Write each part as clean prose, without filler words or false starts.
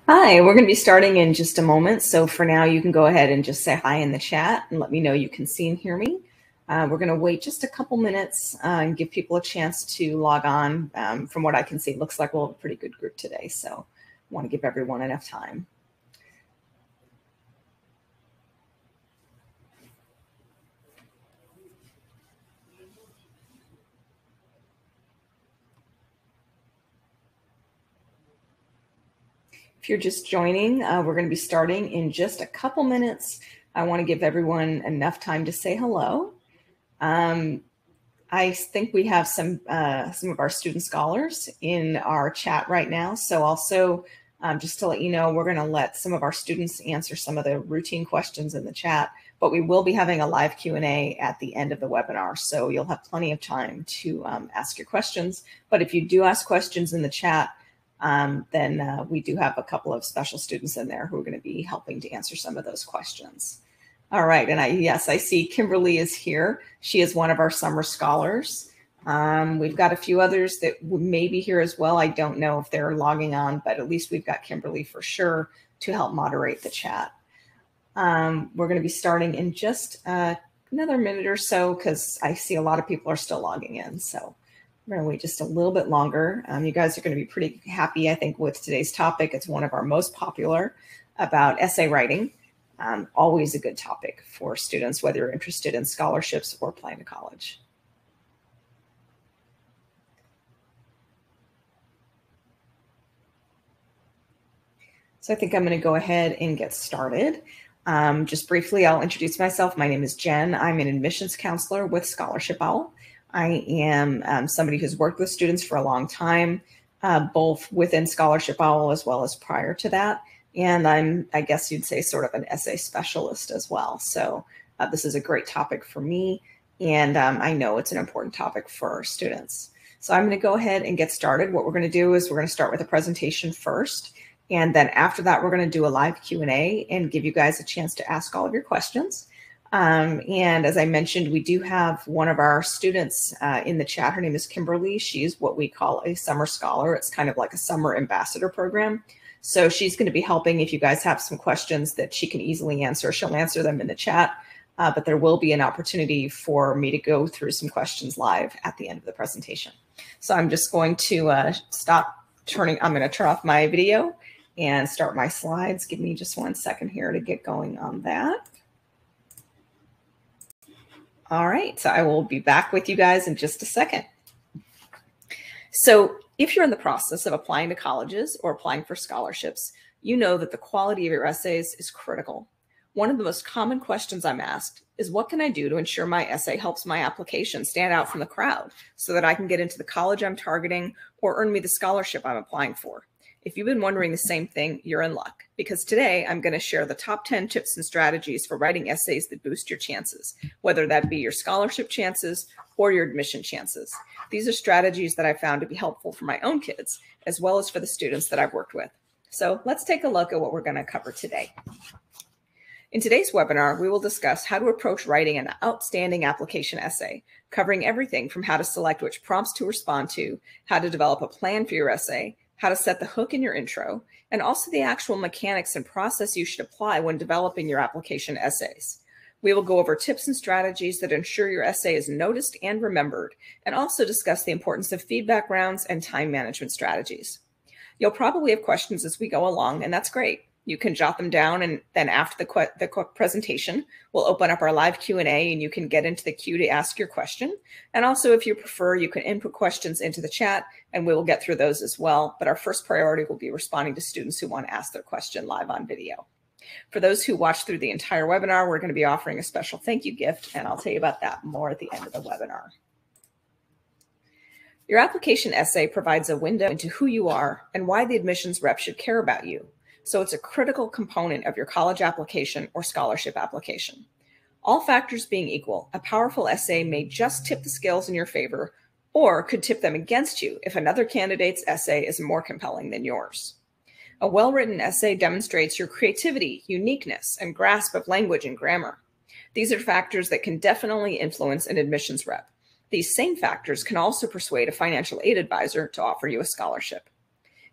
Hi, we're going to be starting in just a moment. So for now, you can go ahead and just say hi in the chat and let me know you can see and hear me. We're going to wait just a couple minutes and give people a chance to log on. From what I can see, it looks like we'll have a pretty good group today. So I want to give everyone enough time. If you're just joining, we're going to be starting in just a couple minutes. I want to give everyone enough time to say hello. I think we have some of our student scholars in our chat right now. So also, just to let you know, we're going to let some of our students answer some of the routine questions in the chat, but we will be having a live Q&A at the end of the webinar. So you'll have plenty of time to ask your questions. But if you do ask questions in the chat, then we do have a couple of special students in there who are going to be helping to answer some of those questions. All right, and yes, I see Kimberly is here. She is one of our summer scholars. We've got a few others that may be here as well. I don't know if they're logging on, but at least we've got Kimberly for sure to help moderate the chat. We're going to be starting in just another minute or so because I see a lot of people are still logging in. So we're going to wait just a little bit longer. You guys are going to be pretty happy, I think, with today's topic. It's one of our most popular about essay writing. Always a good topic for students, whether you're interested in scholarships or applying to college. So I think I'm going to go ahead and get started. Just briefly, I'll introduce myself. My name is Jen. I'm an admissions counselor with Scholarship Owl. I am somebody who's worked with students for a long time, both within Scholarship Owl as well as prior to that. And I guess you'd say, sort of an essay specialist as well. So this is a great topic for me. And I know it's an important topic for our students. So I'm going to go ahead and get started. What we're going to do is we're going to start with a presentation first. And then after that, we're going to do a live Q&A and give you guys a chance to ask all of your questions. And as I mentioned, we do have one of our students in the chat. Her name is Kimberly. She's what we call a summer scholar. It's kind of like a summer ambassador program. So she's going to be helping if you guys have some questions that she can easily answer. She'll answer them in the chat, but there will be an opportunity for me to go through some questions live at the end of the presentation. So I'm just going to I'm going to turn off my video and start my slides. Give me just 1 second here to get going on that. All right, so I will be back with you guys in just a second. So if you're in the process of applying to colleges or applying for scholarships, you know that the quality of your essays is critical. One of the most common questions I'm asked is, what can I do to ensure my essay helps my application stand out from the crowd so that I can get into the college I'm targeting or earn me the scholarship I'm applying for? If you've been wondering the same thing, you're in luck, because today I'm going to share the top 10 tips and strategies for writing essays that boost your chances, whether that be your scholarship chances or your admission chances. These are strategies that I found to be helpful for my own kids, as well as for the students that I've worked with. So let's take a look at what we're going to cover today. In today's webinar, we will discuss how to approach writing an outstanding application essay, covering everything from how to select which prompts to respond to, how to develop a plan for your essay, how to set the hook in your intro, and also the actual mechanics and process you should apply when developing your application essays. We will go over tips and strategies that ensure your essay is noticed and remembered, and also discuss the importance of feedback rounds and time management strategies. You'll probably have questions as we go along, and that's great. You can jot them down, and then after the presentation, we'll open up our live Q&A, and you can get into the queue to ask your question. And also, if you prefer, you can input questions into the chat, and we will get through those as well. But our first priority will be responding to students who want to ask their question live on video. For those who watch through the entire webinar, we're going to be offering a special thank you gift, and I'll tell you about that more at the end of the webinar. Your application essay provides a window into who you are and why the admissions rep should care about you. So it's a critical component of your college application or scholarship application. All factors being equal, a powerful essay may just tip the scales in your favor, or could tip them against you if another candidate's essay is more compelling than yours. A well-written essay demonstrates your creativity, uniqueness, and grasp of language and grammar. These are factors that can definitely influence an admissions rep. These same factors can also persuade a financial aid advisor to offer you a scholarship.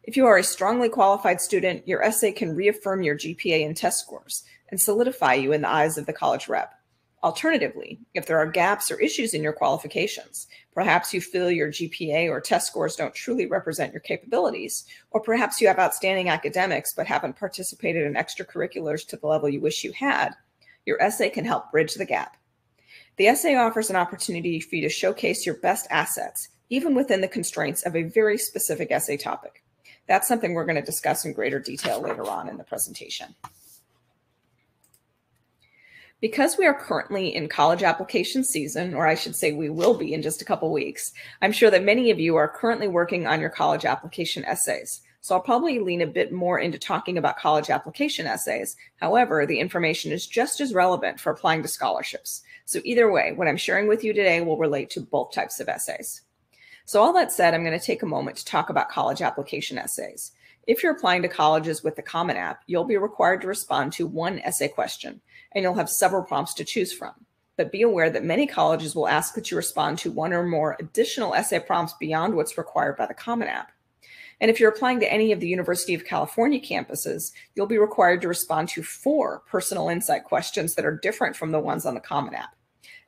If you are a strongly qualified student, your essay can reaffirm your GPA and test scores and solidify you in the eyes of the college rep. Alternatively, if there are gaps or issues in your qualifications, perhaps you feel your GPA or test scores don't truly represent your capabilities, or perhaps you have outstanding academics but haven't participated in extracurriculars to the level you wish you had, your essay can help bridge the gap. The essay offers an opportunity for you to showcase your best assets, even within the constraints of a very specific essay topic. That's something we're going to discuss in greater detail later on in the presentation. Because we are currently in college application season, or I should say we will be in just a couple weeks, I'm sure that many of you are currently working on your college application essays. So I'll probably lean a bit more into talking about college application essays. However, the information is just as relevant for applying to scholarships. So either way, what I'm sharing with you today will relate to both types of essays. So all that said, I'm going to take a moment to talk about college application essays. If you're applying to colleges with the Common App, you'll be required to respond to one essay question, and you'll have several prompts to choose from. But be aware that many colleges will ask that you respond to one or more additional essay prompts beyond what's required by the Common App. And if you're applying to any of the University of California campuses, you'll be required to respond to 4 personal insight questions that are different from the ones on the Common App.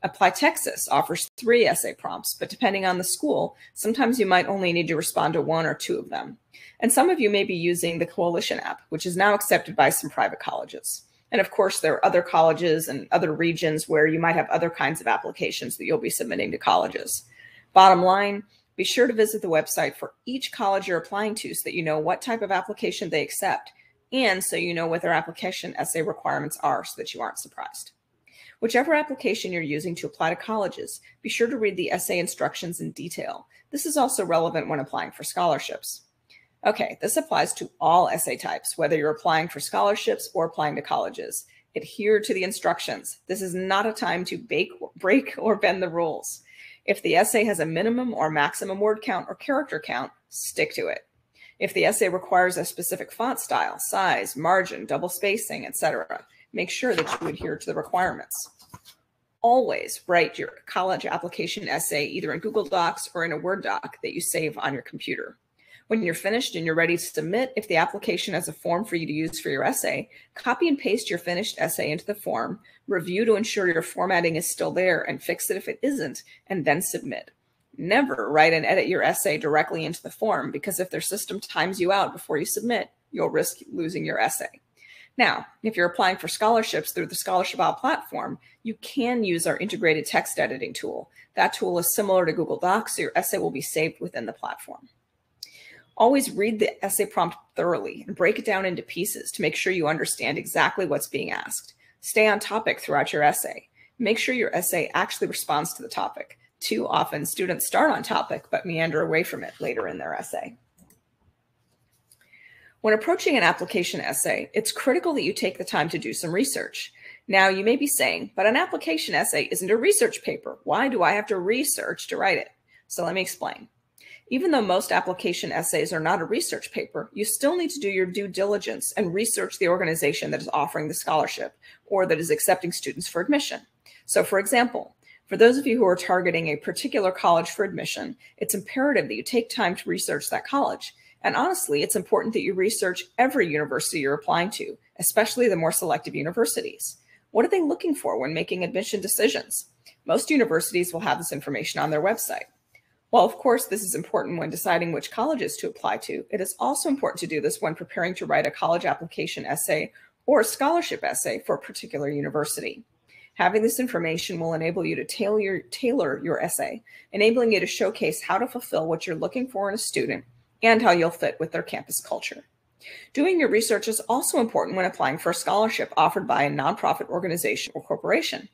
Apply Texas offers 3 essay prompts, but depending on the school, sometimes you might only need to respond to 1 or 2 of them. And some of you may be using the Coalition app, which is now accepted by some private colleges. And of course, there are other colleges and other regions where you might have other kinds of applications that you'll be submitting to colleges. Bottom line, be sure to visit the website for each college you're applying to so that you know what type of application they accept, and so you know what their application essay requirements are so that you aren't surprised. Whichever application you're using to apply to colleges, be sure to read the essay instructions in detail. This is also relevant when applying for scholarships. Okay, this applies to all essay types, whether you're applying for scholarships or applying to colleges. Adhere to the instructions. This is not a time to break or bend the rules. If the essay has a minimum or maximum word count or character count, stick to it. If the essay requires a specific font style, size, margin, double spacing, etc., make sure that you adhere to the requirements. Always write your college application essay either in Google Docs or in a Word doc that you save on your computer. When you're finished and you're ready to submit, if the application has a form for you to use for your essay, copy and paste your finished essay into the form, review to ensure your formatting is still there, and fix it if it isn't, and then submit. Never write and edit your essay directly into the form, because if their system times you out before you submit, you'll risk losing your essay. Now, if you're applying for scholarships through the Scholarship Out platform, you can use our integrated text editing tool. That tool is similar to Google Docs, so your essay will be saved within the platform. Always read the essay prompt thoroughly and break it down into pieces to make sure you understand exactly what's being asked. Stay on topic throughout your essay. Make sure your essay actually responds to the topic. Too often, students start on topic but meander away from it later in their essay. When approaching an application essay, it's critical that you take the time to do some research. Now, you may be saying, but an application essay isn't a research paper. Why do I have to research to write it? So let me explain. Even though most application essays are not a research paper, you still need to do your due diligence and research the organization that is offering the scholarship or that is accepting students for admission. So for example, for those of you who are targeting a particular college for admission, it's imperative that you take time to research that college. And honestly, it's important that you research every university you're applying to, especially the more selective universities. What are they looking for when making admission decisions? Most universities will have this information on their website. While of course this is important when deciding which colleges to apply to, it is also important to do this when preparing to write a college application essay or a scholarship essay for a particular university. Having this information will enable you to tailor your essay, enabling you to showcase how to fulfill what you're looking for in a student and how you'll fit with their campus culture. Doing your research is also important when applying for a scholarship offered by a nonprofit organization or corporation.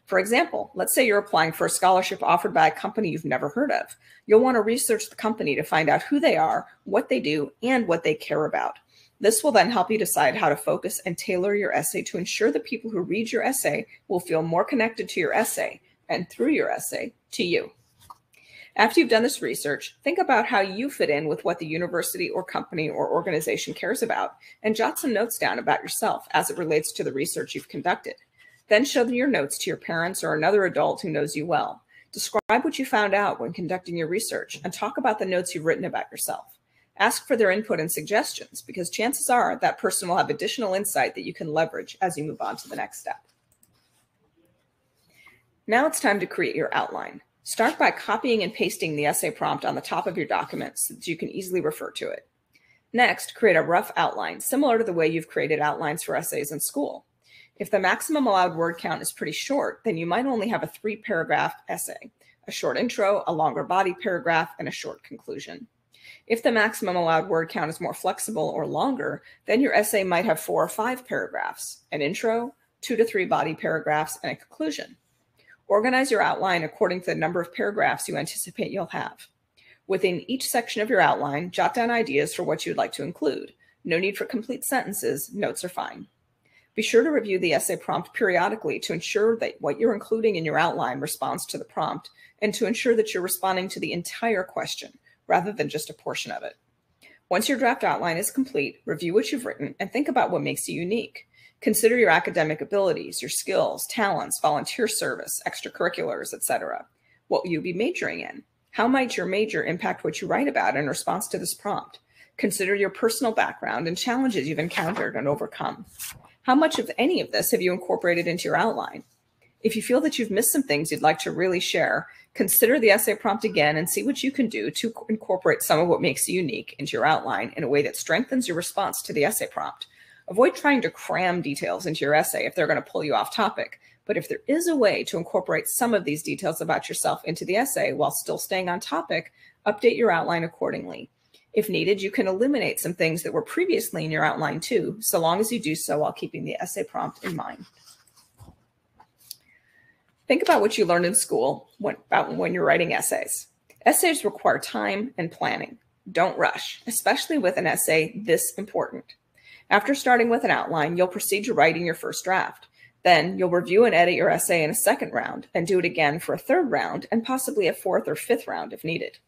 For example, let's say you're applying for a scholarship offered by a company you've never heard of. You'll want to research the company to find out who they are, what they do, and what they care about. This will then help you decide how to focus and tailor your essay to ensure that people who read your essay will feel more connected to your essay, and through your essay, to you. After you've done this research, think about how you fit in with what the university or company or organization cares about, and jot some notes down about yourself as it relates to the research you've conducted. Then show your notes to your parents or another adult who knows you well. Describe what you found out when conducting your research and talk about the notes you've written about yourself. Ask for their input and suggestions, because chances are that person will have additional insight that you can leverage as you move on to the next step. Now it's time to create your outline. Start by copying and pasting the essay prompt on the top of your document so that you can easily refer to it. Next, create a rough outline, similar to the way you've created outlines for essays in school. If the maximum allowed word count is pretty short, then you might only have a 3-paragraph essay, a short intro, a longer body paragraph, and a short conclusion. If the maximum allowed word count is more flexible or longer, then your essay might have 4 or 5 paragraphs, an intro, 2 to 3 body paragraphs, and a conclusion. Organize your outline according to the number of paragraphs you anticipate you'll have. Within each section of your outline, jot down ideas for what you'd like to include. No need for complete sentences, notes are fine. Be sure to review the essay prompt periodically to ensure that what you're including in your outline responds to the prompt, and to ensure that you're responding to the entire question rather than just a portion of it. Once your draft outline is complete, review what you've written and think about what makes you unique. Consider your academic abilities, your skills, talents, volunteer service, extracurriculars, etc. What will you be majoring in? How might your major impact what you write about in response to this prompt? Consider your personal background and challenges you've encountered and overcome. How much of any of this have you incorporated into your outline? If you feel that you've missed some things you'd like to really share, consider the essay prompt again and see what you can do to incorporate some of what makes you unique into your outline in a way that strengthens your response to the essay prompt. Avoid trying to cram details into your essay if they're going to pull you off topic. But if there is a way to incorporate some of these details about yourself into the essay while still staying on topic, update your outline accordingly. If needed, you can eliminate some things that were previously in your outline too, so long as you do so while keeping the essay prompt in mind. Think about what you learned in school when you're writing essays. Essays require time and planning. Don't rush, especially with an essay this important. After starting with an outline, you'll proceed to writing your first draft. Then you'll review and edit your essay in a second round and do it again for a third round and possibly a fourth or fifth round if needed.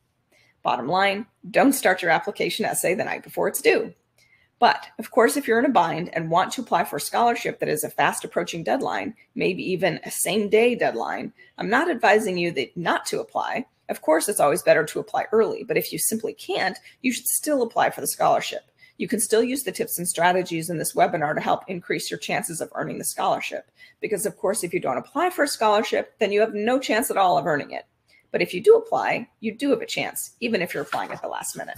Bottom line, don't start your application essay the night before it's due. But, of course, if you're in a bind and want to apply for a scholarship that is a fast approaching deadline, maybe even a same-day deadline, I'm not advising you not to apply. Of course, it's always better to apply early, but if you simply can't, you should still apply for the scholarship. You can still use the tips and strategies in this webinar to help increase your chances of earning the scholarship. Because, of course, if you don't apply for a scholarship, then you have no chance at all of earning it. But if you do apply, you do have a chance, even if you're applying at the last minute.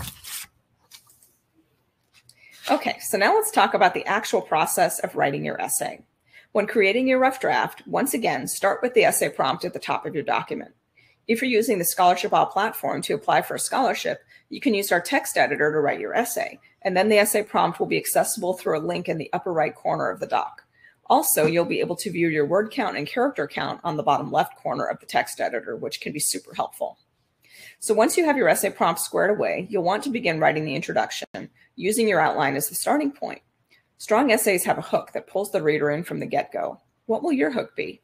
Okay, so now let's talk about the actual process of writing your essay. When creating your rough draft, once again, start with the essay prompt at the top of your document. If you're using the Scholarship All platform to apply for a scholarship, you can use our text editor to write your essay, and then the essay prompt will be accessible through a link in the upper right corner of the doc. Also, you'll be able to view your word count and character count on the bottom left corner of the text editor, which can be super helpful. So once you have your essay prompt squared away, you'll want to begin writing the introduction, using your outline as the starting point. Strong essays have a hook that pulls the reader in from the get-go. What will your hook be?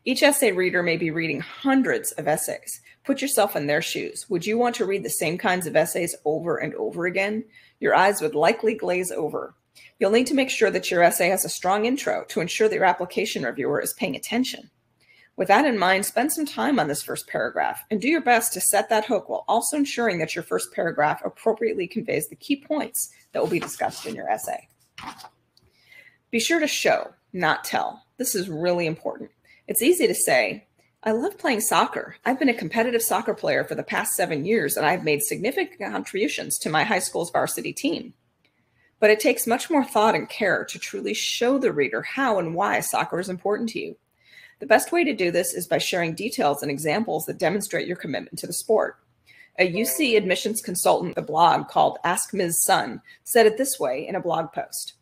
Each essay reader may be reading hundreds of essays. Put yourself in their shoes. Would you want to read the same kinds of essays over and over again? Your eyes would likely glaze over. You'll need to make sure that your essay has a strong intro to ensure that your application reviewer is paying attention. With that in mind, spend some time on this first paragraph and do your best to set that hook while also ensuring that your first paragraph appropriately conveys the key points that will be discussed in your essay. Be sure to show, not tell. This is really important. It's easy to say, I love playing soccer. I've been a competitive soccer player for the past 7 years, and I've made significant contributions to my high school's varsity team. But it takes much more thought and care to truly show the reader how and why soccer is important to you. The best way to do this is by sharing details and examples that demonstrate your commitment to the sport. A UC admissions consultant at a blog called Ask Ms. Sun said it this way in a blog post.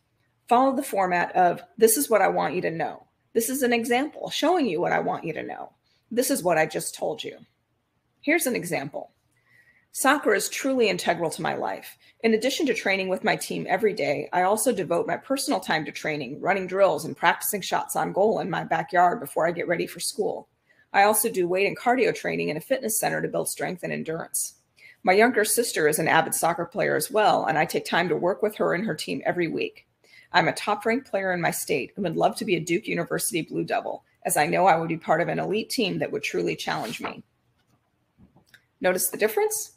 Follow the format of, this is what I want you to know. This is an example showing you what I want you to know. This is what I just told you. Here's an example. Soccer is truly integral to my life. In addition to training with my team every day, I also devote my personal time to training, running drills, and practicing shots on goal in my backyard before I get ready for school. I also do weight and cardio training in a fitness center to build strength and endurance. My younger sister is an avid soccer player as well, and I take time to work with her and her team every week. I'm a top-ranked player in my state and would love to be a Duke University Blue Devil, as I know I would be part of an elite team that would truly challenge me. Notice the difference?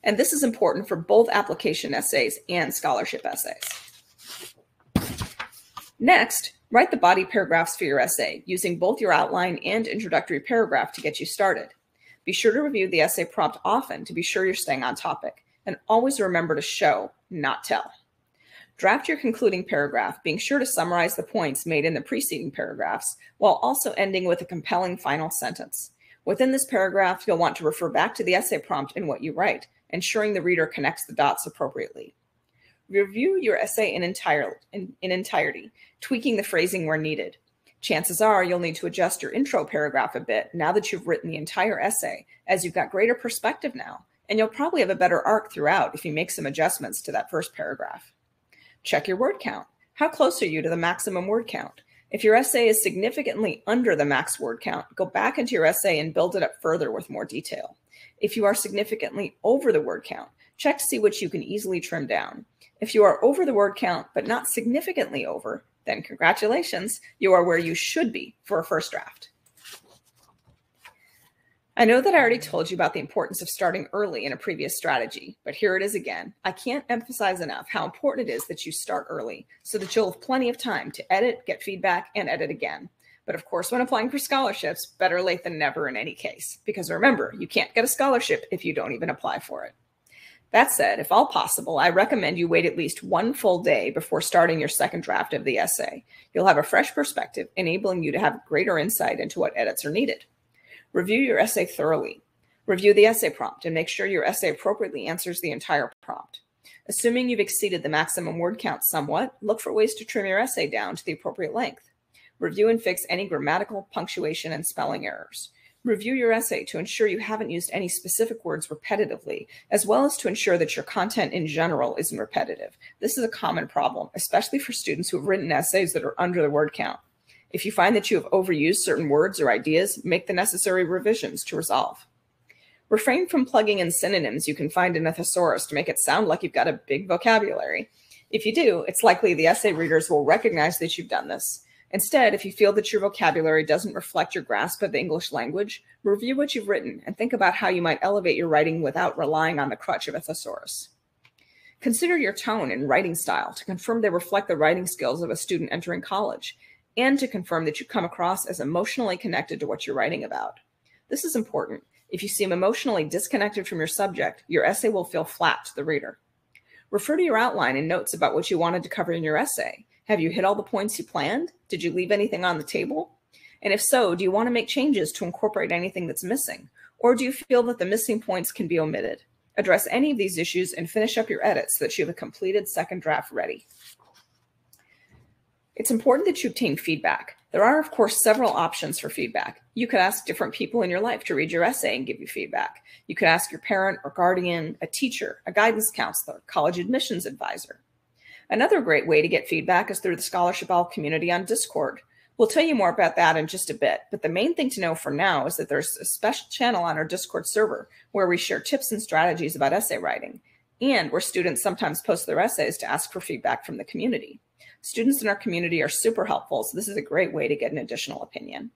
And this is important for both application essays and scholarship essays. Next, write the body paragraphs for your essay, using both your outline and introductory paragraph to get you started. Be sure to review the essay prompt often to be sure you're staying on topic, and always remember to show, not tell. Draft your concluding paragraph, being sure to summarize the points made in the preceding paragraphs, while also ending with a compelling final sentence. Within this paragraph, you'll want to refer back to the essay prompt in what you write, ensuring the reader connects the dots appropriately. Review your essay in entirety, tweaking the phrasing where needed. Chances are you'll need to adjust your intro paragraph a bit now that you've written the entire essay, as you've got greater perspective now, and you'll probably have a better arc throughout if you make some adjustments to that first paragraph. Check your word count. How close are you to the maximum word count? If your essay is significantly under the max word count, go back into your essay and build it up further with more detail. If you are significantly over the word count, check to see which you can easily trim down. If you are over the word count, but not significantly over, then congratulations, you are where you should be for a first draft. I know that I already told you about the importance of starting early in a previous strategy, but here it is again. I can't emphasize enough how important it is that you start early so that you'll have plenty of time to edit, get feedback, and edit again. But of course, when applying for scholarships, better late than never in any case, because remember, you can't get a scholarship if you don't even apply for it. That said, if all possible, I recommend you wait at least one full day before starting your second draft of the essay. You'll have a fresh perspective, enabling you to have greater insight into what edits are needed. Review your essay thoroughly. Review the essay prompt and make sure your essay appropriately answers the entire prompt. Assuming you've exceeded the maximum word count somewhat, look for ways to trim your essay down to the appropriate length. Review and fix any grammatical, punctuation, and spelling errors. Review your essay to ensure you haven't used any specific words repetitively, as well as to ensure that your content in general isn't repetitive. This is a common problem, especially for students who have written essays that are under the word count. If you find that you have overused certain words or ideas, make the necessary revisions to resolve. Refrain from plugging in synonyms you can find in a thesaurus to make it sound like you've got a big vocabulary. If you do, it's likely the essay readers will recognize that you've done this. Instead, if you feel that your vocabulary doesn't reflect your grasp of the English language, review what you've written and think about how you might elevate your writing without relying on the crutch of a thesaurus. Consider your tone and writing style to confirm they reflect the writing skills of a student entering college, and to confirm that you come across as emotionally connected to what you're writing about. This is important. If you seem emotionally disconnected from your subject, your essay will feel flat to the reader. Refer to your outline and notes about what you wanted to cover in your essay. Have you hit all the points you planned? Did you leave anything on the table? And if so, do you want to make changes to incorporate anything that's missing? Or do you feel that the missing points can be omitted? Address any of these issues and finish up your edits so that you have a completed second draft ready. It's important that you obtain feedback. There are, of course, several options for feedback. You could ask different people in your life to read your essay and give you feedback. You could ask your parent or guardian, a teacher, a guidance counselor, college admissions advisor. Another great way to get feedback is through the Scholarship All community on Discord. We'll tell you more about that in just a bit, but the main thing to know for now is that there's a special channel on our Discord server where we share tips and strategies about essay writing, and where students sometimes post their essays to ask for feedback from the community. Students in our community are super helpful, so this is a great way to get an additional opinion.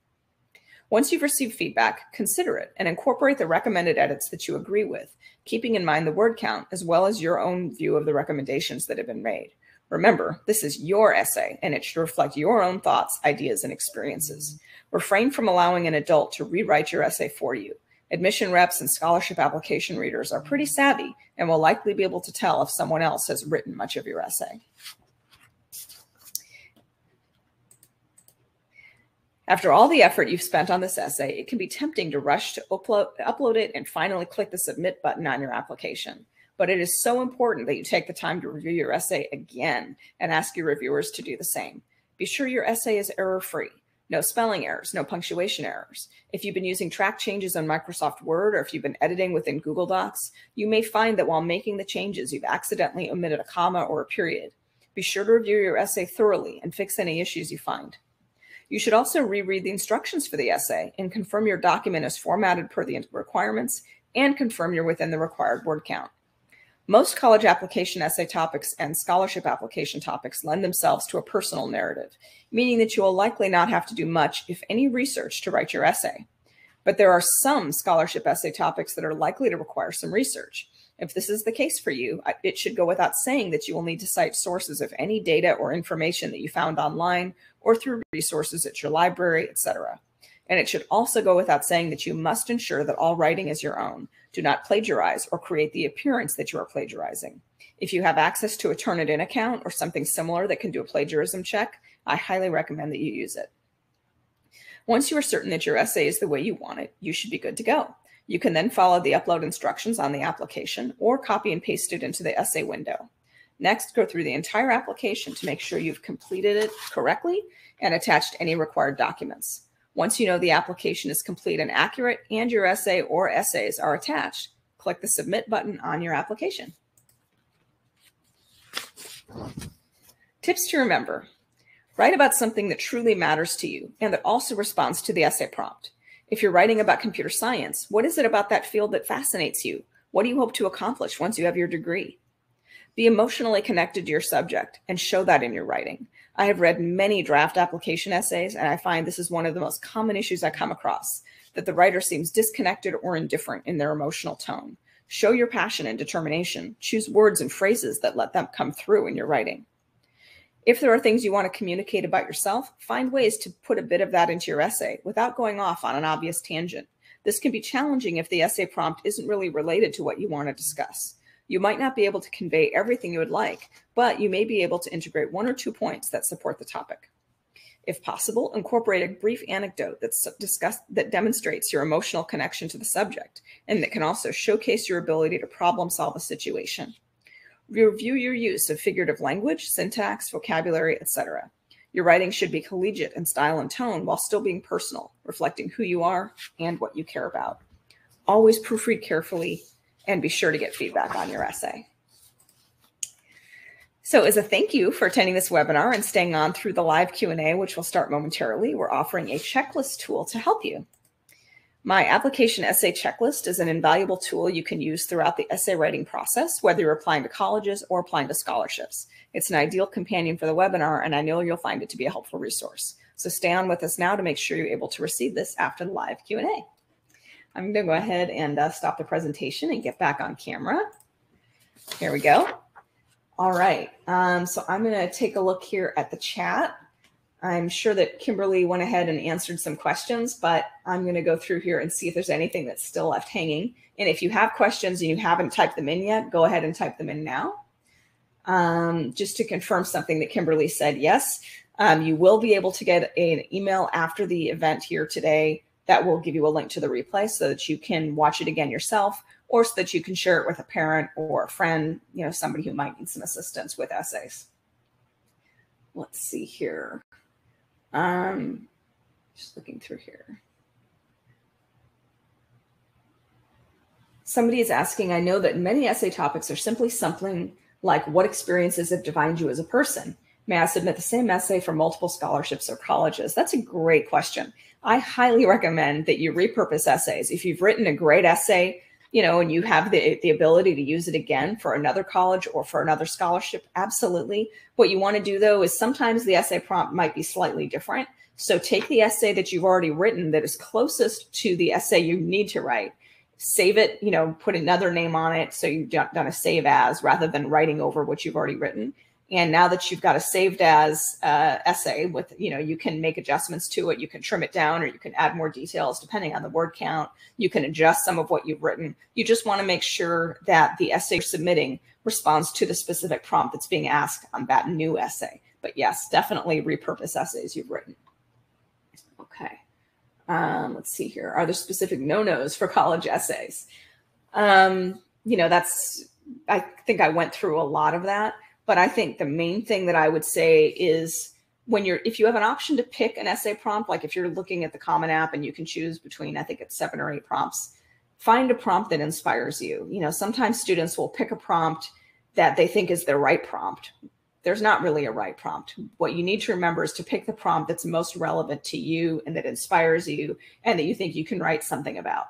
Once you've received feedback, consider it and incorporate the recommended edits that you agree with, keeping in mind the word count as well as your own view of the recommendations that have been made. Remember, this is your essay, and it should reflect your own thoughts, ideas, and experiences. Refrain from allowing an adult to rewrite your essay for you. Admission reps and scholarship application readers are pretty savvy and will likely be able to tell if someone else has written much of your essay. After all the effort you've spent on this essay, it can be tempting to rush to upload it and finally click the submit button on your application. But it is so important that you take the time to review your essay again and ask your reviewers to do the same. Be sure your essay is error-free. No spelling errors, no punctuation errors. If you've been using track changes on Microsoft Word or if you've been editing within Google Docs, you may find that while making the changes, you've accidentally omitted a comma or a period. Be sure to review your essay thoroughly and fix any issues you find. You should also reread the instructions for the essay and confirm your document is formatted per the requirements and confirm you're within the required word count. Most college application essay topics and scholarship application topics lend themselves to a personal narrative, meaning that you will likely not have to do much, if any, research to write your essay. But there are some scholarship essay topics that are likely to require some research. If this is the case for you, it should go without saying that you will need to cite sources of any data or information that you found online or through resources at your library, etc. And it should also go without saying that you must ensure that all writing is your own. Do not plagiarize or create the appearance that you are plagiarizing. If you have access to a Turnitin account or something similar that can do a plagiarism check, I highly recommend that you use it. Once you are certain that your essay is the way you want it, you should be good to go. You can then follow the upload instructions on the application or copy and paste it into the essay window. Next, go through the entire application to make sure you've completed it correctly and attached any required documents. Once you know the application is complete and accurate and your essay or essays are attached, click the Submit button on your application. Tips to remember. Write about something that truly matters to you and that also responds to the essay prompt. If you're writing about computer science, what is it about that field that fascinates you? What do you hope to accomplish once you have your degree? Be emotionally connected to your subject and show that in your writing. I have read many draft application essays, and I find this is one of the most common issues I come across, that the writer seems disconnected or indifferent in their emotional tone. Show your passion and determination. Choose words and phrases that let them come through in your writing. If there are things you want to communicate about yourself, find ways to put a bit of that into your essay without going off on an obvious tangent. This can be challenging if the essay prompt isn't really related to what you want to discuss. You might not be able to convey everything you would like, but you may be able to integrate 1 or 2 points that support the topic. If possible, incorporate a brief anecdote that demonstrates your emotional connection to the subject and that can also showcase your ability to problem solve a situation. Review your use of figurative language, syntax, vocabulary, etc. Your writing should be collegiate in style and tone while still being personal, reflecting who you are and what you care about. Always proofread carefully and be sure to get feedback on your essay. So as a thank you for attending this webinar and staying on through the live Q&A, which will start momentarily, we're offering a checklist tool to help you. My application essay checklist is an invaluable tool you can use throughout the essay writing process, whether you're applying to colleges or applying to scholarships. It's an ideal companion for the webinar, and I know you'll find it to be a helpful resource. So stay on with us now to make sure you're able to receive this after the live Q&A. I'm going to go ahead and stop the presentation and get back on camera. Here we go. All right. So I'm going to take a look here at the chat. I'm sure that Kimberly went ahead and answered some questions, but I'm going to go through here and see if there's anything that's still left hanging. And if you have questions and you haven't typed them in yet, go ahead and type them in now. Just to confirm something that Kimberly said, yes, you will be able to get an email after the event here today that will give you a link to the replay so that you can watch it again yourself, or so that you can share it with a parent or a friend, somebody who might need some assistance with essays. Let's see here. Just looking through here. Somebody is asking, I know that many essay topics are simply something like what experiences have defined you as a person. May I submit the same essay for multiple scholarships or colleges? That's a great question. I highly recommend that you repurpose essays. If you've written a great essay, and you have the ability to use it again for another college or for another scholarship, absolutely. What you want to do, though, is sometimes the essay prompt might be slightly different. So take the essay that you've already written that is closest to the essay you need to write, save it, put another name on it so you've done a save as rather than writing over what you've already written. And now that you've got a saved as essay with, you can make adjustments to it. You can trim it down or you can add more details depending on the word count. You can adjust some of what you've written. You just want to make sure that the essay you're submitting responds to the specific prompt that's being asked on that new essay. But yes, definitely repurpose essays you've written. Okay. Let's see here. Are there specific no-nos for college essays? I think I went through a lot of that. But I think the main thing that I would say is if you have an option to pick an essay prompt, like if you're looking at the Common App and you can choose between, I think it's 7 or 8 prompts, find a prompt that inspires you. Sometimes students will pick a prompt that they think is the right prompt. There's not really a right prompt. What you need to remember is to pick the prompt that's most relevant to you and that inspires you and that you think you can write something about.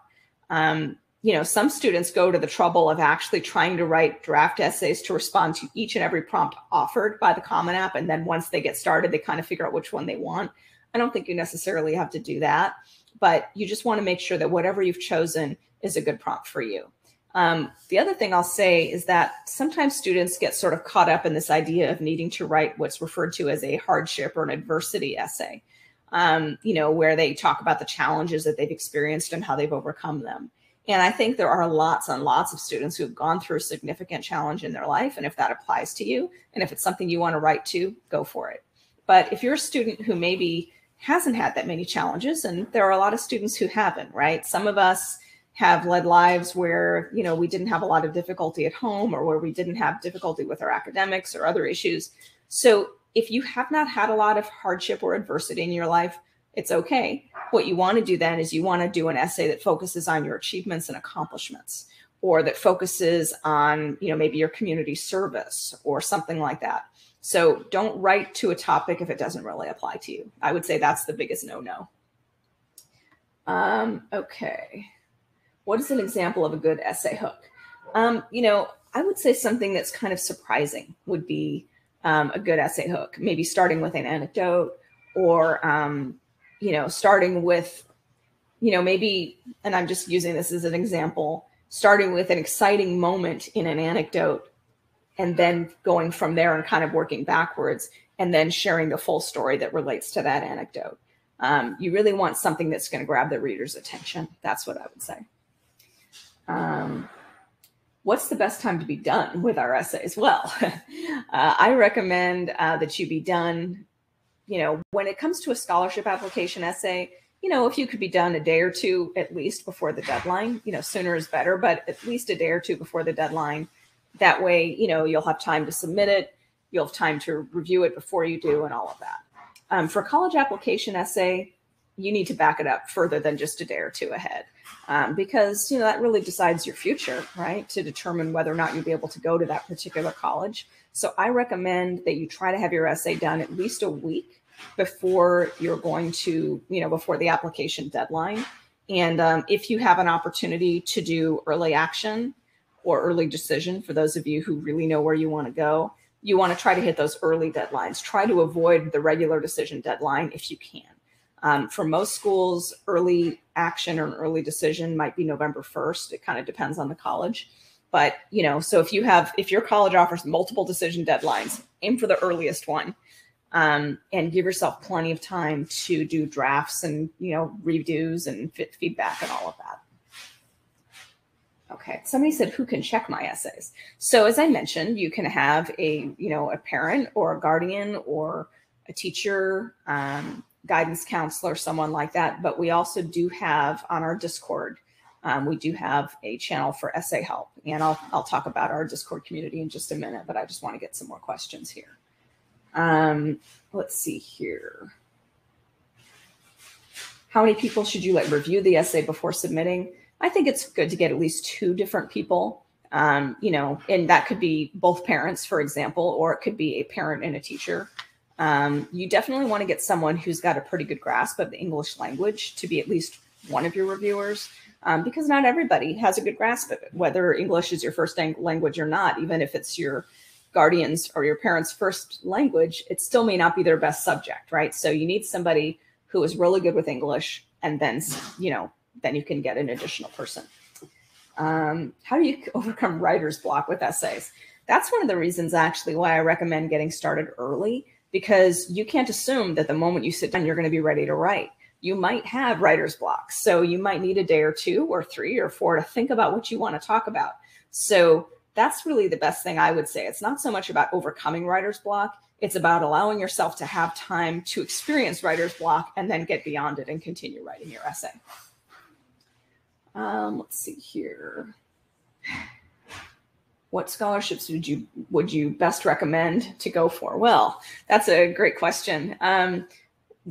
Some students go to the trouble of actually trying to write draft essays to respond to each and every prompt offered by the Common App. And then once they get started, they kind of figure out which one they want. I don't think you necessarily have to do that, but you just want to make sure that whatever you've chosen is a good prompt for you. The other thing I'll say is that sometimes students get sort of caught up in this idea of needing to write what's referred to as a hardship or an adversity essay, where they talk about the challenges that they've experienced and how they've overcome them. And I think there are lots and lots of students who have gone through a significant challenge in their life. And if that applies to you, and if it's something you want to write to, go for it. But if you're a student who maybe hasn't had that many challenges, and there are a lot of students who haven't, right? Some of us have led lives where, we didn't have a lot of difficulty at home, or where we didn't have difficulty with our academics or other issues. So if you have not had a lot of hardship or adversity in your life, it's okay. What you want to do then is you want to do an essay that focuses on your achievements and accomplishments, or that focuses on, maybe your community service or something like that. So don't write to a topic if it doesn't really apply to you. I would say that's the biggest no-no. Okay. What is an example of a good essay hook? I would say something that's kind of surprising would be a good essay hook, maybe starting with an anecdote, or, starting with, maybe, and I'm just using this as an example, starting with an exciting moment in an anecdote, and then going from there and kind of working backwards, and then sharing the full story that relates to that anecdote. You really want something that's going to grab the reader's attention. That's what I would say. What's the best time to be done with our essays? Well, I recommend that you be done, when it comes to a scholarship application essay, if you could be done a day or two at least before the deadline, sooner is better, but at least a day or two before the deadline. That way, you'll have time to submit it. You'll have time to review it before you do, and all of that. For a college application essay, you need to back it up further than just a day or two ahead, because that really decides your future, right? To determine whether or not you'll be able to go to that particular college. So I recommend that you try to have your essay done at least a week before you're going to, before the application deadline. And if you have an opportunity to do early action or early decision, for those of you who really know where you want to go, you want to try to hit those early deadlines. Try to avoid the regular decision deadline if you can. For most schools, early action or an early decision might be November 1st. It kind of depends on the college. But, so if your college offers multiple decision deadlines, aim for the earliest one, and give yourself plenty of time to do drafts and, reviews and feedback and all of that. Okay, somebody said, who can check my essays? So as I mentioned, you can have a parent or a guardian or a teacher, guidance counselor, someone like that. But we also do have on our Discord, we do have a channel for essay help. And I'll talk about our Discord community in just a minute, but I just want to get some more questions here. Let's see here. How many people should you review the essay before submitting? I think it's good to get at least 2 different people, and that could be both parents, for example, or it could be a parent and a teacher. You definitely want to get someone who's got a pretty good grasp of the English language to be at least one of your reviewers, because not everybody has a good grasp of it, whether English is your first language or not. Even if it's your guardian's or your parents' first language, it still may not be their best subject, right? So you need somebody who is really good with English, and then, then you can get an additional person. How do you overcome writer's block with essays? That's one of the reasons actually why I recommend getting started early, because you can't assume that the moment you sit down, you're going to be ready to write. You might have writer's block. So you might need a day or 2 or 3 or 4 to think about what you want to talk about. So that's really the best thing I would say. It's not so much about overcoming writer's block. It's about allowing yourself to have time to experience writer's block and then get beyond it and continue writing your essay. Let's see here. What scholarships would you best recommend to go for? Well, that's a great question.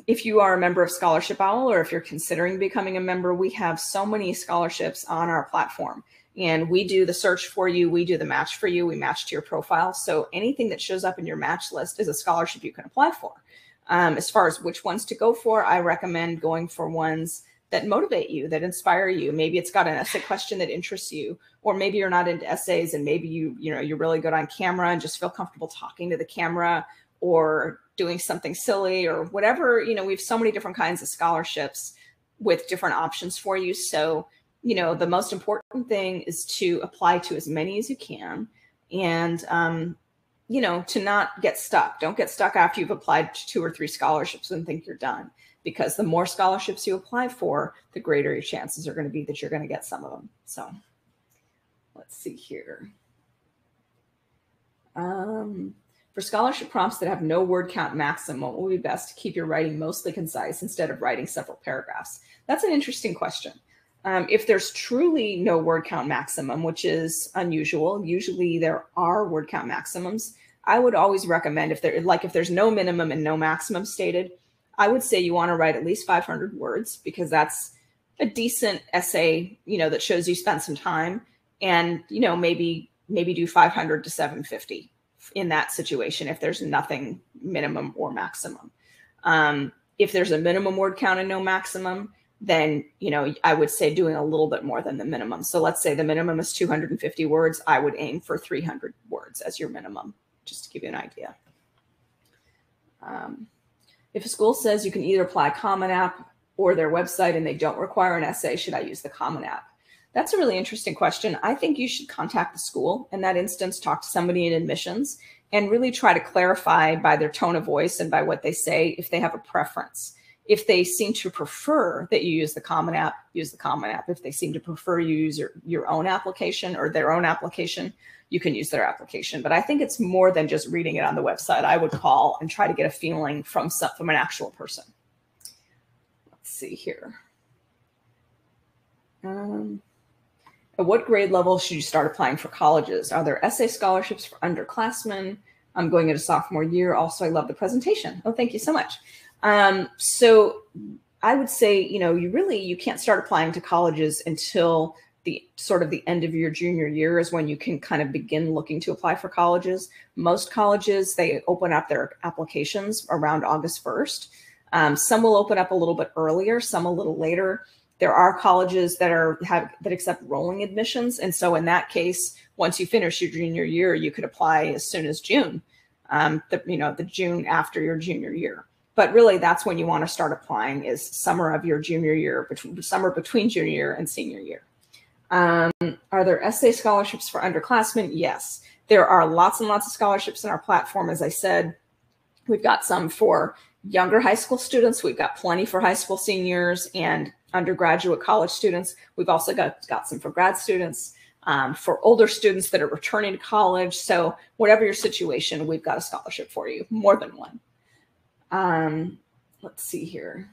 If you are a member of Scholarship Owl, or if you're considering becoming a member, we have so many scholarships on our platform, and we do the search for you. We do the match for you. We match to your profile. So anything that shows up in your match list is a scholarship you can apply for. As far as which ones to go for, I recommend going for ones that motivate you, that inspire you. Maybe it's got an essay question that interests you, or maybe you're not into essays and maybe you're really good on camera and just feel comfortable talking to the camera or doing something silly or whatever. We have so many different kinds of scholarships with different options for you. So you know, the most important thing is to apply to as many as you can, and you know, to not get stuck. Don't get stuck after you've applied to 2 or 3 scholarships and think you're done, because the more scholarships you apply for, the greater your chances are going to be that you're going to get some of them. So let's see here. For scholarship prompts that have no word count maximum, what will be best to keep your writing mostly concise instead of writing several paragraphs? That's an interesting question. If there's truly no word count maximum, which is unusual, usually there are word count maximums. I would always recommend, if there's no minimum and no maximum stated, I would say you want to write at least 500 words, because that's a decent essay, you know, that shows you spent some time, and, you know, maybe do 500 to 750 in that situation if there's nothing minimum or maximum. If there's a minimum word count and no maximum, then, you know, I would say doing a little bit more than the minimum. So let's say the minimum is 250 words. I would aim for 300 words as your minimum, just to give you an idea. If a school says you can either apply Common App or their website and they don't require an essay, should I use the Common App? That's a really interesting question. I think you should contact the school. In that instance, talk to somebody in admissions and really try to clarify by their tone of voice and by what they say if they have a preference. If they seem to prefer that you use the Common App, use the Common App. If they seem to prefer you use your own application or their own application, you can use their application. But I think it's more than just reading it on the website. I would call and try to get a feeling from an actual person. Let's see here. At what grade level should you start applying for colleges? Are there essay scholarships for underclassmen? I'm going into sophomore year. Also, I love the presentation. Oh, thank you so much. So I would say, you know, you can't start applying to colleges until the end of your junior year is when you can kind of begin looking to apply for colleges. Most colleges, they open up their applications around August 1st. Some will open up a little bit earlier, some a little later. There are colleges that accept rolling admissions. And so in that case, once you finish your junior year, you could apply as soon as June, the June after your junior year. But really, that's when you want to start applying, is summer of your junior year, summer between junior year and senior year. Are there essay scholarships for underclassmen? Yes, there are lots and lots of scholarships in our platform. As I said, we've got some for younger high school students. We've got plenty for high school seniors and undergraduate college students. We've also got some for grad students, for older students that are returning to college. So whatever your situation, we've got a scholarship for you, more than one. Let's see here.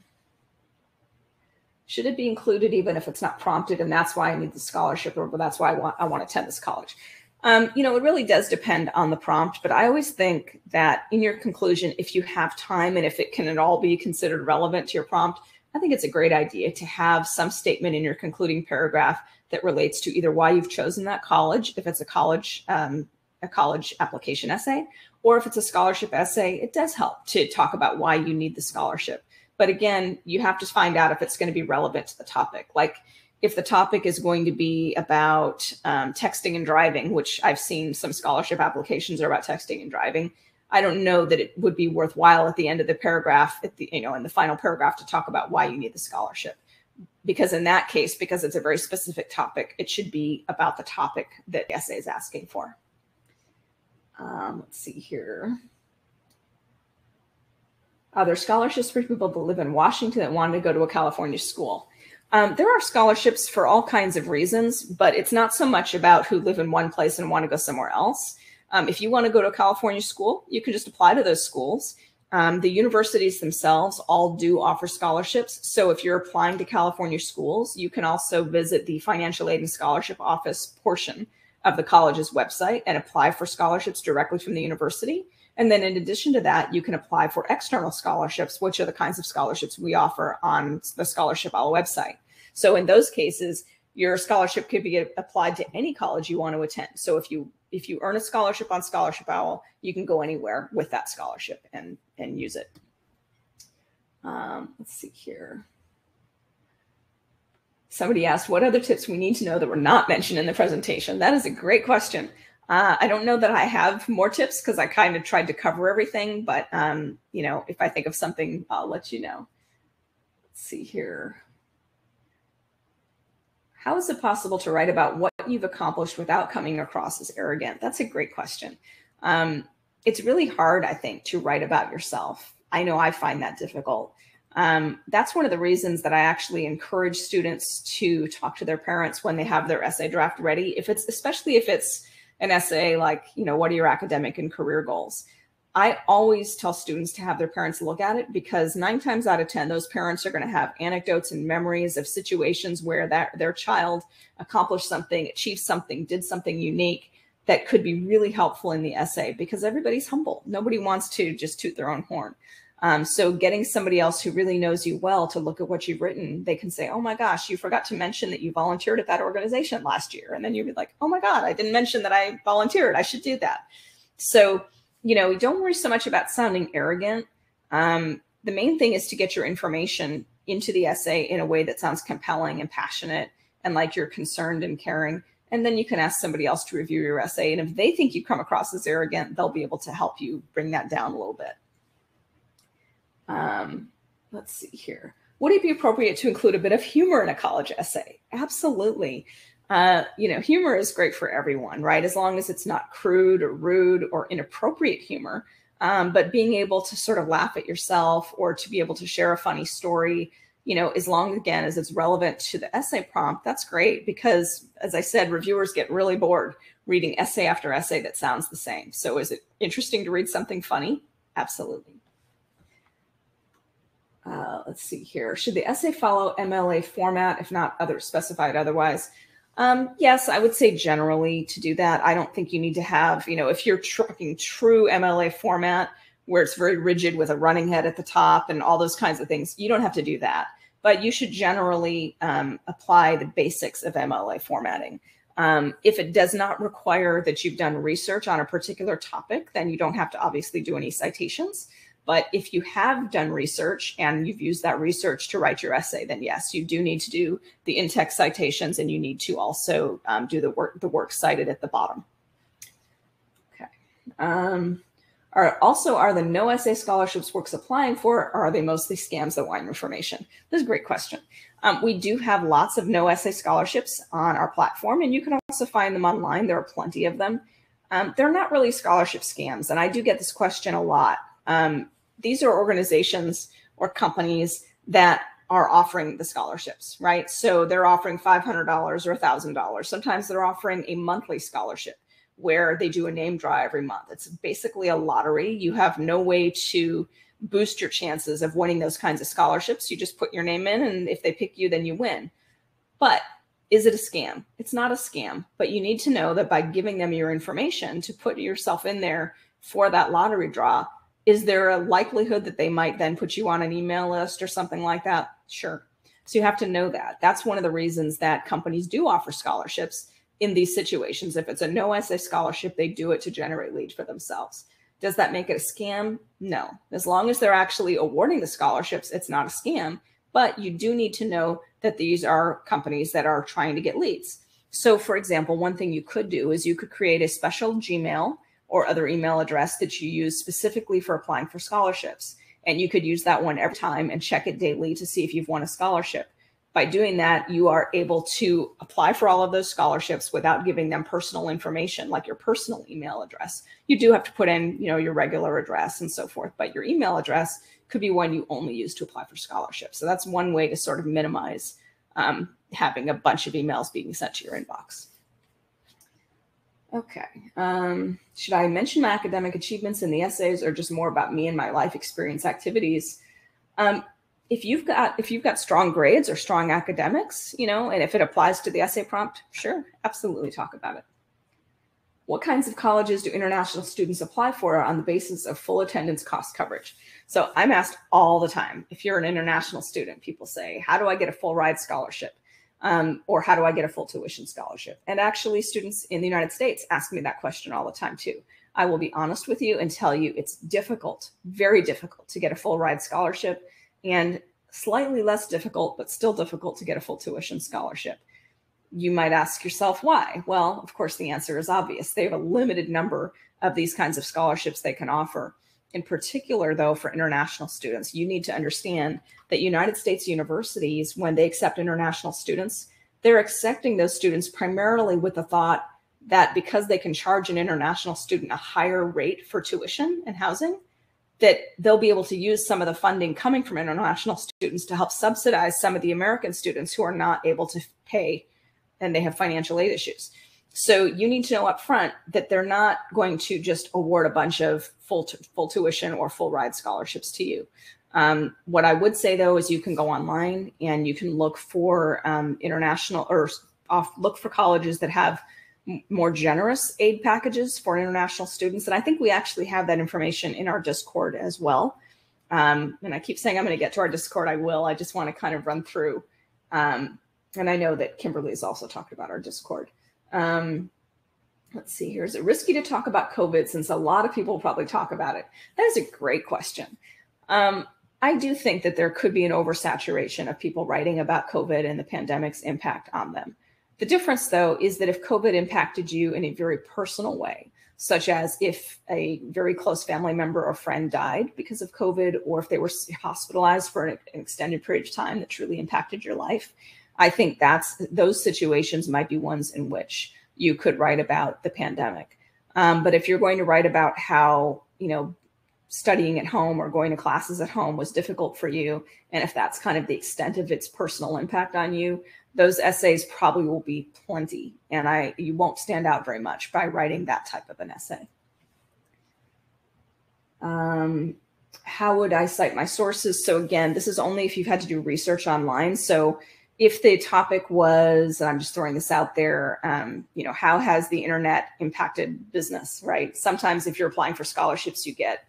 Should it be included even if it's not prompted, and that's why I need the scholarship, or that's why I want to attend this college? It really does depend on the prompt, but I always think that in your conclusion, if you have time and if it can at all be considered relevant to your prompt, I think it's a great idea to have some statement in your concluding paragraph that relates to either why you've chosen that college, if it's a college application essay, or if it's a scholarship essay. It does help to talk about why you need the scholarship. But again, you have to find out if it's going to be relevant to the topic. Like if the topic is going to be about texting and driving, which I've seen some scholarship applications are about texting and driving, I don't know that it would be worthwhile at the end of the paragraph, in the final paragraph, to talk about why you need the scholarship. Because in that case, because it's a very specific topic, it should be about the topic that the essay is asking for. Let's see here. Are there scholarships for people that live in Washington that want to go to a California school? There are scholarships for all kinds of reasons, but it's not so much about who live in one place and want to go somewhere else. If you want to go to a California school, you can just apply to those schools. The universities themselves all do offer scholarships. So if you're applying to California schools, you can also visit the Financial Aid and Scholarship Office portion of the college's website and apply for scholarships directly from the university. And then in addition to that, you can apply for external scholarships, which are the kinds of scholarships we offer on the Scholarship Owl website. So in those cases, your scholarship could be applied to any college you want to attend. So if you earn a scholarship on Scholarship Owl, you can go anywhere with that scholarship and use it. Let's see here. Somebody asked what other tips we need to know that were not mentioned in the presentation. That is a great question. I don't know that I have more tips because I kind of tried to cover everything, but if I think of something, I'll let you know. Let's see here. How is it possible to write about what you've accomplished without coming across as arrogant? That's a great question. It's really hard, I think, to write about yourself. I know I find that difficult. That's one of the reasons that I actually encourage students to talk to their parents when they have their essay draft ready. Especially if it's an essay like, what are your academic and career goals? I always tell students to have their parents look at it, because 9 times out of 10, those parents are going to have anecdotes and memories of situations where their child accomplished something, achieved something, did something unique that could be really helpful in the essay, because everybody's humble. Nobody wants to just toot their own horn. So getting somebody else who really knows you well to look at what you've written, they can say, oh my gosh, you forgot to mention that you volunteered at that organization last year. And then you'd be like, oh my God, I didn't mention that I volunteered. I should do that. So, don't worry so much about sounding arrogant. The main thing is to get your information into the essay in a way that sounds compelling and passionate and like you're concerned and caring. And then you can ask somebody else to review your essay. And if they think you come across as arrogant, they'll be able to help you bring that down a little bit. Let's see here. Would it be appropriate to include a bit of humor in a college essay? Absolutely. Humor is great for everyone, right? As long as it's not crude or rude or inappropriate humor. But being able to sort of laugh at yourself or to be able to share a funny story, as long, again, as it's relevant to the essay prompt, that's great, because, as I said, reviewers get really bored reading essay after essay that sounds the same. So is it interesting to read something funny? Absolutely. Let's see here. Should the essay follow MLA format, if not specified otherwise? Yes, I would say generally to do that. I don't think you need to have, if you're talking true MLA format where it's very rigid with a running head at the top and all those kinds of things, you don't have to do that. But you should generally apply the basics of MLA formatting. If it does not require that you've done research on a particular topic, then you don't have to obviously do any citations. But if you have done research and you've used that research to write your essay, then yes, you do need to do the in-text citations, and you need to also do the work cited at the bottom. Okay. Are the no essay scholarships works applying for, or are they mostly scams that want information? This is a great question. We do have lots of no essay scholarships on our platform, and you can also find them online. There are plenty of them. They're not really scholarship scams, and I do get this question a lot. These are organizations or companies that are offering the scholarships, right? So they're offering $500 or $1,000. Sometimes they're offering a monthly scholarship where they do a name draw every month. It's basically a lottery. You have no way to boost your chances of winning those kinds of scholarships. You just put your name in, and if they pick you, then you win. But is it a scam? It's not a scam, but you need to know that by giving them your information to put yourself in there for that lottery draw, is there a likelihood that they might then put you on an email list or something like that? Sure. So you have to know that. That's one of the reasons that companies do offer scholarships in these situations. If it's a no essay scholarship, they do it to generate leads for themselves. Does that make it a scam? No. As long as they're actually awarding the scholarships, it's not a scam. But you do need to know that these are companies that are trying to get leads. So, for example, one thing you could do is you could create a special Gmail or other email address that you use specifically for applying for scholarships. And you could use that one every time and check it daily to see if you've won a scholarship. By doing that, you are able to apply for all of those scholarships without giving them personal information, like your personal email address. You do have to put in, your regular address and so forth, but your email address could be one you only use to apply for scholarships. So that's one way to sort of minimize having a bunch of emails being sent to your inbox. Okay. Should I mention my academic achievements in the essays, or just more about me and my life experience activities? If you've got strong grades or strong academics, and if it applies to the essay prompt, sure, absolutely talk about it. What kinds of colleges do international students apply for on the basis of full attendance cost coverage? So I'm asked all the time, if you're an international student, people say, how do I get a full ride scholarship? Or how do I get a full tuition scholarship? And actually, students in the United States ask me that question all the time too. I will be honest with you and tell you it's difficult, very difficult to get a full ride scholarship, and slightly less difficult, but still difficult to get a full tuition scholarship. You might ask yourself why? Well, of course, the answer is obvious. They have a limited number of these kinds of scholarships they can offer. In particular, though, for international students, you need to understand that United States universities, when they accept international students, they're accepting those students primarily with the thought that because they can charge an international student a higher rate for tuition and housing, that they'll be able to use some of the funding coming from international students to help subsidize some of the American students who are not able to pay and they have financial aid issues. So you need to know up front that they're not going to just award a bunch of full tuition or full ride scholarships to you. What I would say, though, is you can go online and you can look for look for colleges that have more generous aid packages for international students. And I think we actually have that information in our Discord as well. And I keep saying I'm going to get to our Discord. I will. I just want to kind of run through. And I know that Kimberly has also talked about our Discord. Let's see here. Is it risky to talk about COVID since a lot of people probably talk about it? That is a great question. I do think that there could be an oversaturation of people writing about COVID and the pandemic's impact on them. The difference, though, is that if COVID impacted you in a very personal way, such as if a very close family member or friend died because of COVID, or if they were hospitalized for an extended period of time that truly impacted your life, I think those situations might be ones in which you could write about the pandemic. But if you're going to write about how, studying at home or going to classes at home was difficult for you, and if that's kind of the extent of its personal impact on you, those essays probably will be plenty, and you won't stand out very much by writing that type of an essay. How would I cite my sources? So again, this is only if you've had to do research online. So if the topic was, and I'm just throwing this out there, how has the internet impacted business, right? Sometimes if you're applying for scholarships, you get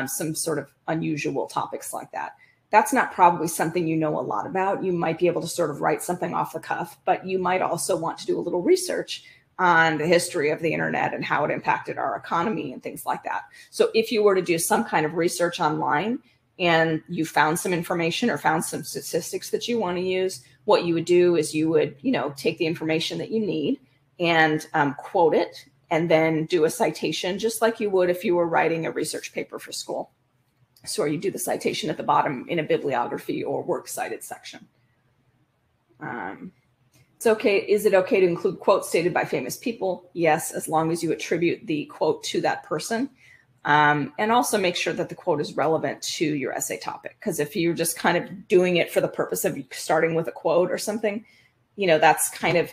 some sort of unusual topics like that. That's not probably something you know a lot about. You might be able to sort of write something off the cuff, but you might also want to do a little research on the history of the internet and how it impacted our economy and things like that. So if you were to do some kind of research online and you found some information or found some statistics that you want to use, what you would do is you would, take the information that you need and quote it, and then do a citation just like you would if you were writing a research paper for school. So you do the citation at the bottom in a bibliography or works cited section. It's okay. Is it okay to include quotes stated by famous people? Yes, as long as you attribute the quote to that person. And also make sure that the quote is relevant to your essay topic. Because if you're just kind of doing it for the purpose of starting with a quote or something, that's kind of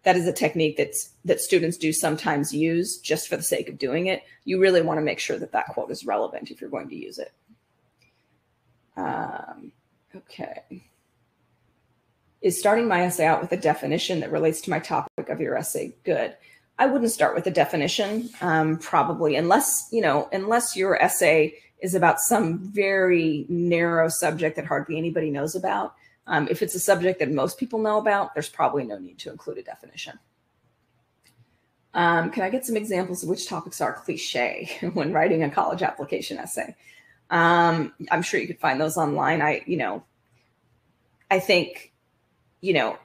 that is a technique that students do sometimes use just for the sake of doing it. You really want to make sure that that quote is relevant if you're going to use it. Okay. Is starting my essay out with a definition that relates to my topic of your essay good? I wouldn't start with a definition, probably, unless your essay is about some very narrow subject that hardly anybody knows about. If it's a subject that most people know about, there's probably no need to include a definition. Can I get some examples of which topics are cliche when writing a college application essay? I'm sure you could find those online. I think,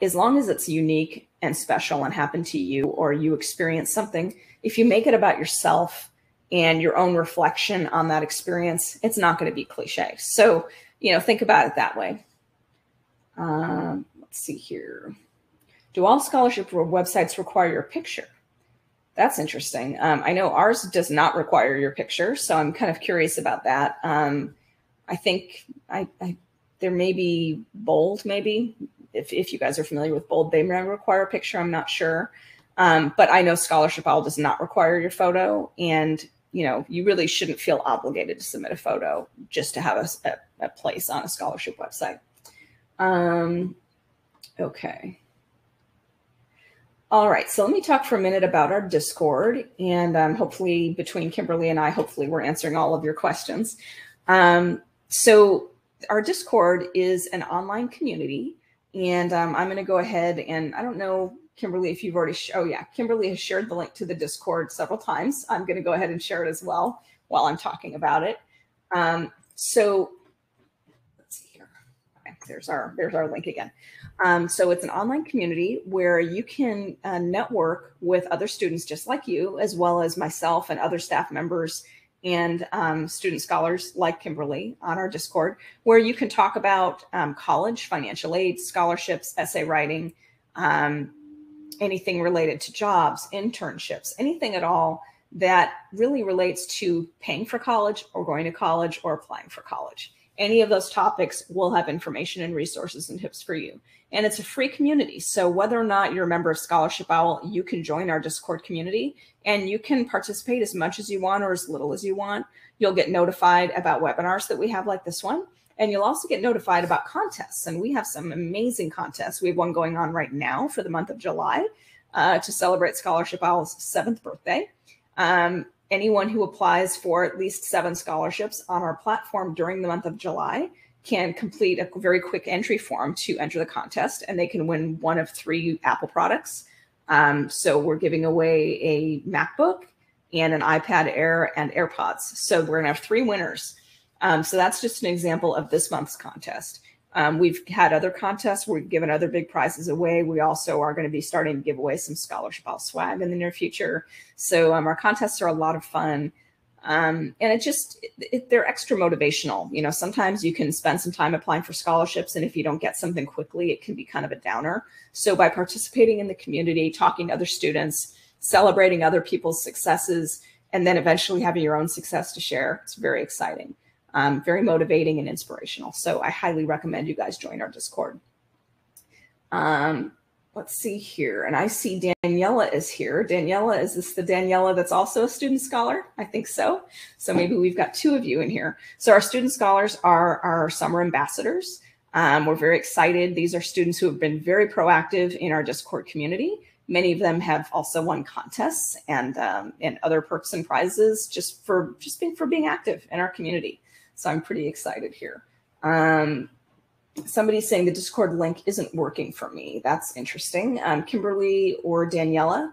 as long as it's unique and special and happened to you, or you experience something, if you make it about yourself and your own reflection on that experience, it's not going to be cliche. So, think about it that way. Let's see here. Do all scholarship websites require your picture? That's interesting. I know ours does not require your picture, so I'm kind of curious about that. I think there may be Bold, maybe. If you guys are familiar with Bold, they may require a picture. I'm not sure. But I know Scholarship Owl does not require your photo. And, you really shouldn't feel obligated to submit a photo just to have a place on a scholarship website. Okay. All right. So let me talk for a minute about our Discord. And hopefully between Kimberly and I, hopefully we're answering all of your questions. So our Discord is an online community. And I'm going to go ahead and I don't know, Kimberly, if you've already, Kimberly has shared the link to the Discord several times. I'm going to go ahead and share it as well while I'm talking about it. So let's see here. Okay, there's our link again. So it's an online community where you can network with other students just like you, as well as myself and other staff members and student scholars like Kimberly on our Discord, where you can talk about college, financial aid, scholarships, essay writing, anything related to jobs, internships, anything at all that really relates to paying for college or going to college or applying for college. Any of those topics will have information and resources and tips for you. And it's a free community. So whether or not you're a member of Scholarship Owl, you can join our Discord community and you can participate as much as you want or as little as you want. You'll get notified about webinars that we have like this one. And you'll also get notified about contests. And we have some amazing contests. We have one going on right now for the month of July to celebrate Scholarship Owl's 7th birthday. Anyone who applies for at least 7 scholarships on our platform during the month of July can complete a very quick entry form to enter the contest, and they can win one of 3 Apple products. So we're giving away a MacBook and an iPad Air and AirPods. So we're gonna have 3 winners. So that's just an example of this month's contest. We've had other contests. We've given other big prizes away. We also are going to be starting to give away some Scholarship Owl swag in the near future. So our contests are a lot of fun. And they're extra motivational. You know, sometimes you can spend some time applying for scholarships, and if you don't get something quickly, it can be kind of a downer. So by participating in the community, talking to other students, celebrating other people's successes, and then eventually having your own success to share, it's very exciting. Very motivating and inspirational. So I highly recommend you guys join our Discord. Let's see here. And I see Daniela is here. Daniela, is this the Daniela that's also a student scholar? I think so. So maybe we've got 2 of you in here. So our student scholars are our summer ambassadors. We're very excited. These are students who have been very proactive in our Discord community. Many of them have also won contests and other perks and prizes just for being active in our community. So I'm pretty excited here. Somebody's saying the Discord link isn't working for me. That's interesting. Kimberly or Daniela,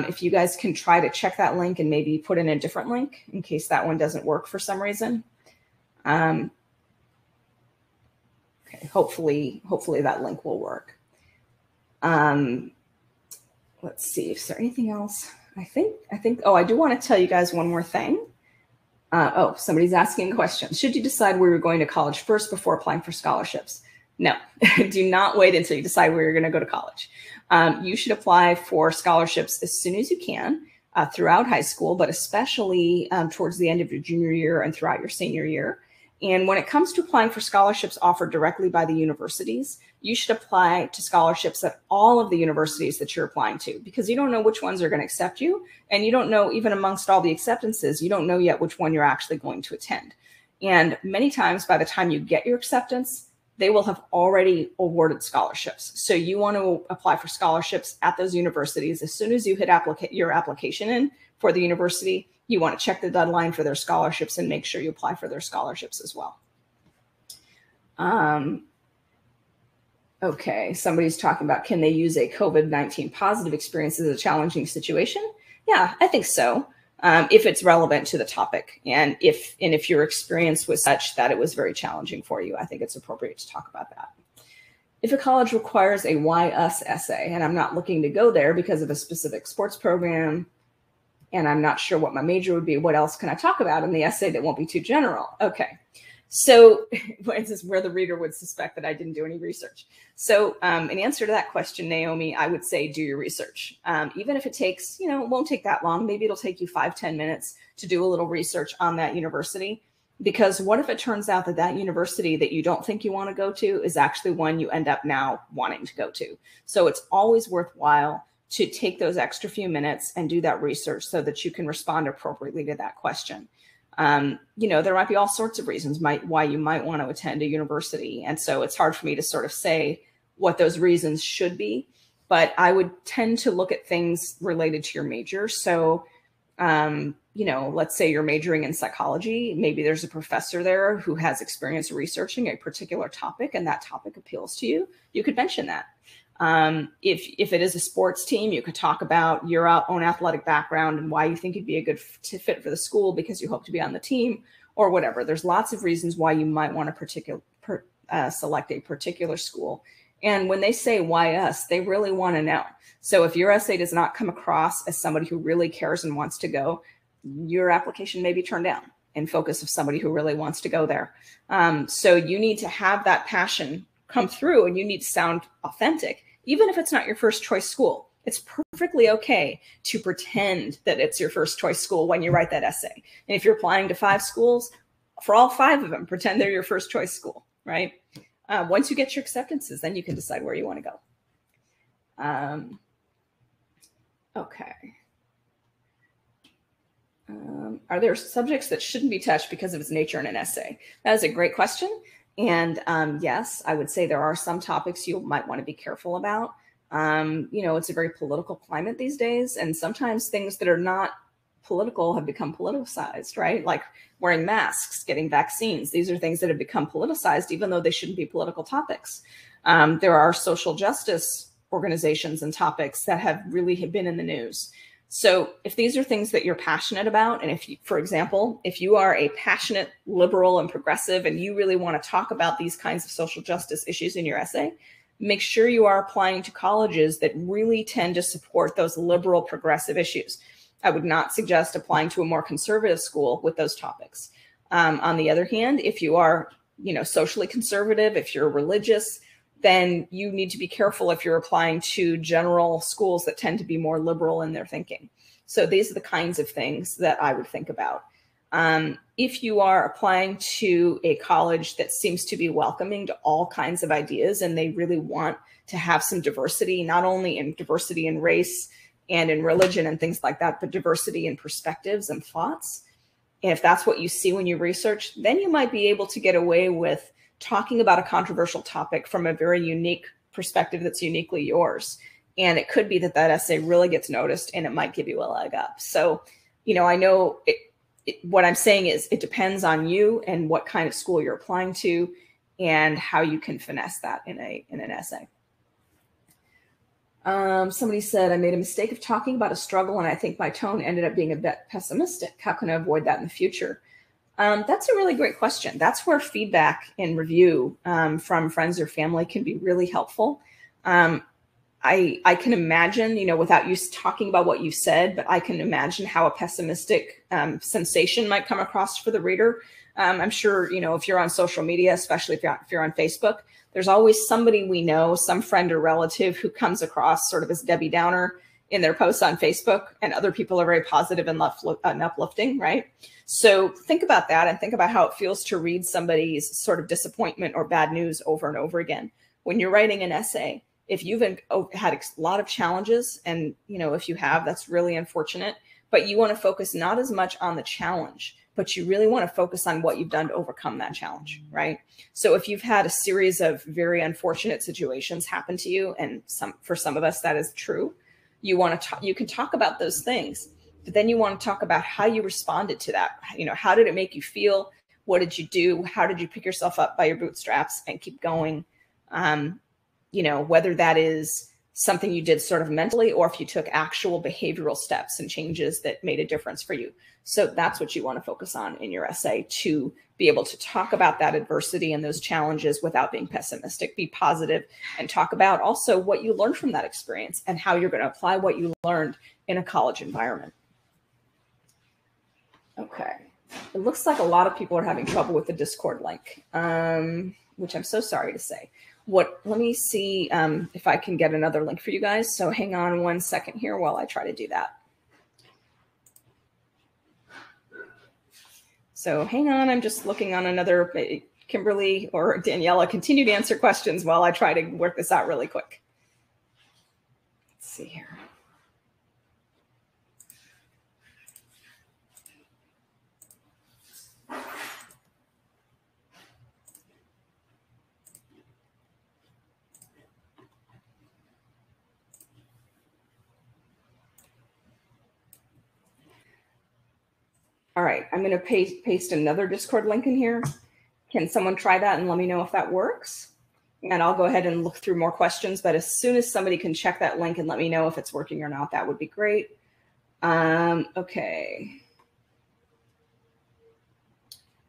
if you guys can try to check that link and maybe put in a different link in case that one doesn't work for some reason. Okay, hopefully that link will work. Let's see, is there anything else? I think, oh, I do want to tell you guys one more thing. Oh, somebody's asking a question. Should you decide where you're going to college first before applying for scholarships? No, do not wait until you decide where you're going to go to college. You should apply for scholarships as soon as you can throughout high school, but especially towards the end of your junior year and throughout your senior year. And when it comes to applying for scholarships offered directly by the universities, you should apply to scholarships at all of the universities that you're applying to, because you don't know which ones are going to accept you. And you don't know, even amongst all the acceptances, you don't know yet which one you're actually going to attend. And many times by the time you get your acceptance, they will have already awarded scholarships. So you want to apply for scholarships at those universities. As soon as you hit your application in for the university, you want to check the deadline for their scholarships and make sure you apply for their scholarships as well. Okay, somebody's talking about, can they use a COVID-19 positive experience as a challenging situation? Yeah, I think so. If it's relevant to the topic, and if your experience was such that it was very challenging for you, I think it's appropriate to talk about that. If a college requires a Why Us essay, and I'm not looking to go there because of a specific sports program, and I'm not sure what my major would be, what else can I talk about in the essay that won't be too general? Okay, so this is where the reader would suspect that I didn't do any research. So in answer to that question, Naomi, I would say do your research. Even if it takes, it won't take that long. Maybe it'll take you 5-10 minutes to do a little research on that university. Because what if it turns out that that university that you don't think you want to go to is actually one you end up now wanting to go to? So it's always worthwhile to take those extra few minutes and do that research so that you can respond appropriately to that question. There might be all sorts of reasons why you might want to attend a university. And so it's hard for me to sort of say what those reasons should be, but I would tend to look at things related to your major. So, let's say you're majoring in psychology. Maybe there's a professor there who has experience researching a particular topic and that topic appeals to you. You could mention that. If it is a sports team, you could talk about your own athletic background and why you think you'd be a good fit for the school because you hope to be on the team or whatever. There's lots of reasons why you might want to select a particular school. And when they say why us, they really want to know. So if your essay does not come across as somebody who really cares and wants to go, your application may be turned down in focus of somebody who really wants to go there. So you need to have that passion come through, and you need to sound authentic, even if it's not your first choice school. It's perfectly okay to pretend that it's your first choice school when you write that essay. And if you're applying to 5 schools, for all 5 of them, pretend they're your first choice school, right? Once you get your acceptances, then you can decide where you want to go. Okay. Are there subjects that shouldn't be touched because of its nature in an essay? That is a great question. And yes, I would say there are some topics you might want to be careful about. You know, it's a very political climate these days, and sometimes things that are not political have become politicized, right? Like wearing masks, getting vaccines. These are things that have become politicized, even though they shouldn't be political topics. There are social justice organizations and topics that have really been in the news. So if these are things that you're passionate about, and if you, for example, if you are a passionate liberal and progressive and you really want to talk about these kinds of social justice issues in your essay, make sure you are applying to colleges that really tend to support those liberal progressive issues. I would not suggest applying to a more conservative school with those topics. On the other hand, if you are, you know, socially conservative, if you're religious, then you need to be careful if you're applying to general schools that tend to be more liberal in their thinking. So these are the kinds of things that I would think about. If you are applying to a college that seems to be welcoming to all kinds of ideas, and they really want to have some diversity, not only in diversity in race and in religion and things like that, but diversity in perspectives and thoughts, and if that's what you see when you research, then you might be able to get away with talking about a controversial topic from a very unique perspective that's uniquely yours. And it could be that that essay really gets noticed, and it might give you a leg up. So, you know, I know what I'm saying is it depends on you and what kind of school you're applying to and how you can finesse that in an essay. Somebody said, I made a mistake of talking about a struggle, and I think my tone ended up being a bit pessimistic. How can I avoid that in the future? That's a really great question. That's where feedback and review from friends or family can be really helpful. I can imagine, you know, without you talking about what you said, but I can imagine how a pessimistic sensation might come across for the reader. I'm sure, you know, if you're on social media, especially if you're on Facebook, there's always somebody we know, some friend or relative who comes across sort of as Debbie Downer in their posts on Facebook, and other people are very positive and uplifting, right? So think about that and think about how it feels to read somebody's sort of disappointment or bad news over and over again. When you're writing an essay, if you've had a lot of challenges, and you know, if you have, that's really unfortunate, but you want to focus not as much on the challenge, but you really want to focus on what you've done to overcome that challenge, right? So if you've had a series of very unfortunate situations happen to you, and for some of us that is true, you can talk about those things, but then you want to talk about how you responded to that. You know, how did it make you feel? What did you do? How did you pick yourself up by your bootstraps and keep going? You know, whether that is something you did sort of mentally, or if you took actual behavioral steps and changes that made a difference for you. So that's what you want to focus on in your essay, to be able to talk about that adversity and those challenges without being pessimistic. Be positive and talk about also what you learned from that experience and how you're going to apply what you learned in a college environment. Okay. It looks like a lot of people are having trouble with the Discord link, which I'm so sorry to say. Let me see if I can get another link for you guys. So hang on 1 second here while I try to do that. So hang on, I'm just looking on another. Kimberly or Daniela, continue to answer questions while I try to work this out really quick. Let's see here. All right, I'm going to paste another Discord link in here. Can someone try that and let me know if that works? And I'll go ahead and look through more questions, but as soon as somebody can check that link and let me know if it's working or not, that would be great. Okay.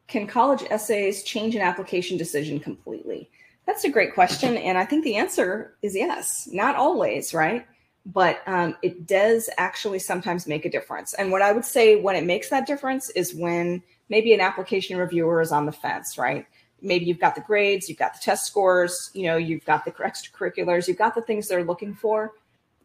Can college essays change an application decision completely? That's a great question, and I think the answer is yes. Not always, right? but it does actually sometimes make a difference. And what I would say when it makes that difference is when maybe an application reviewer is on the fence, right? Maybe you've got the grades, you've got the test scores, you've got the extracurriculars, you've got the things they're looking for,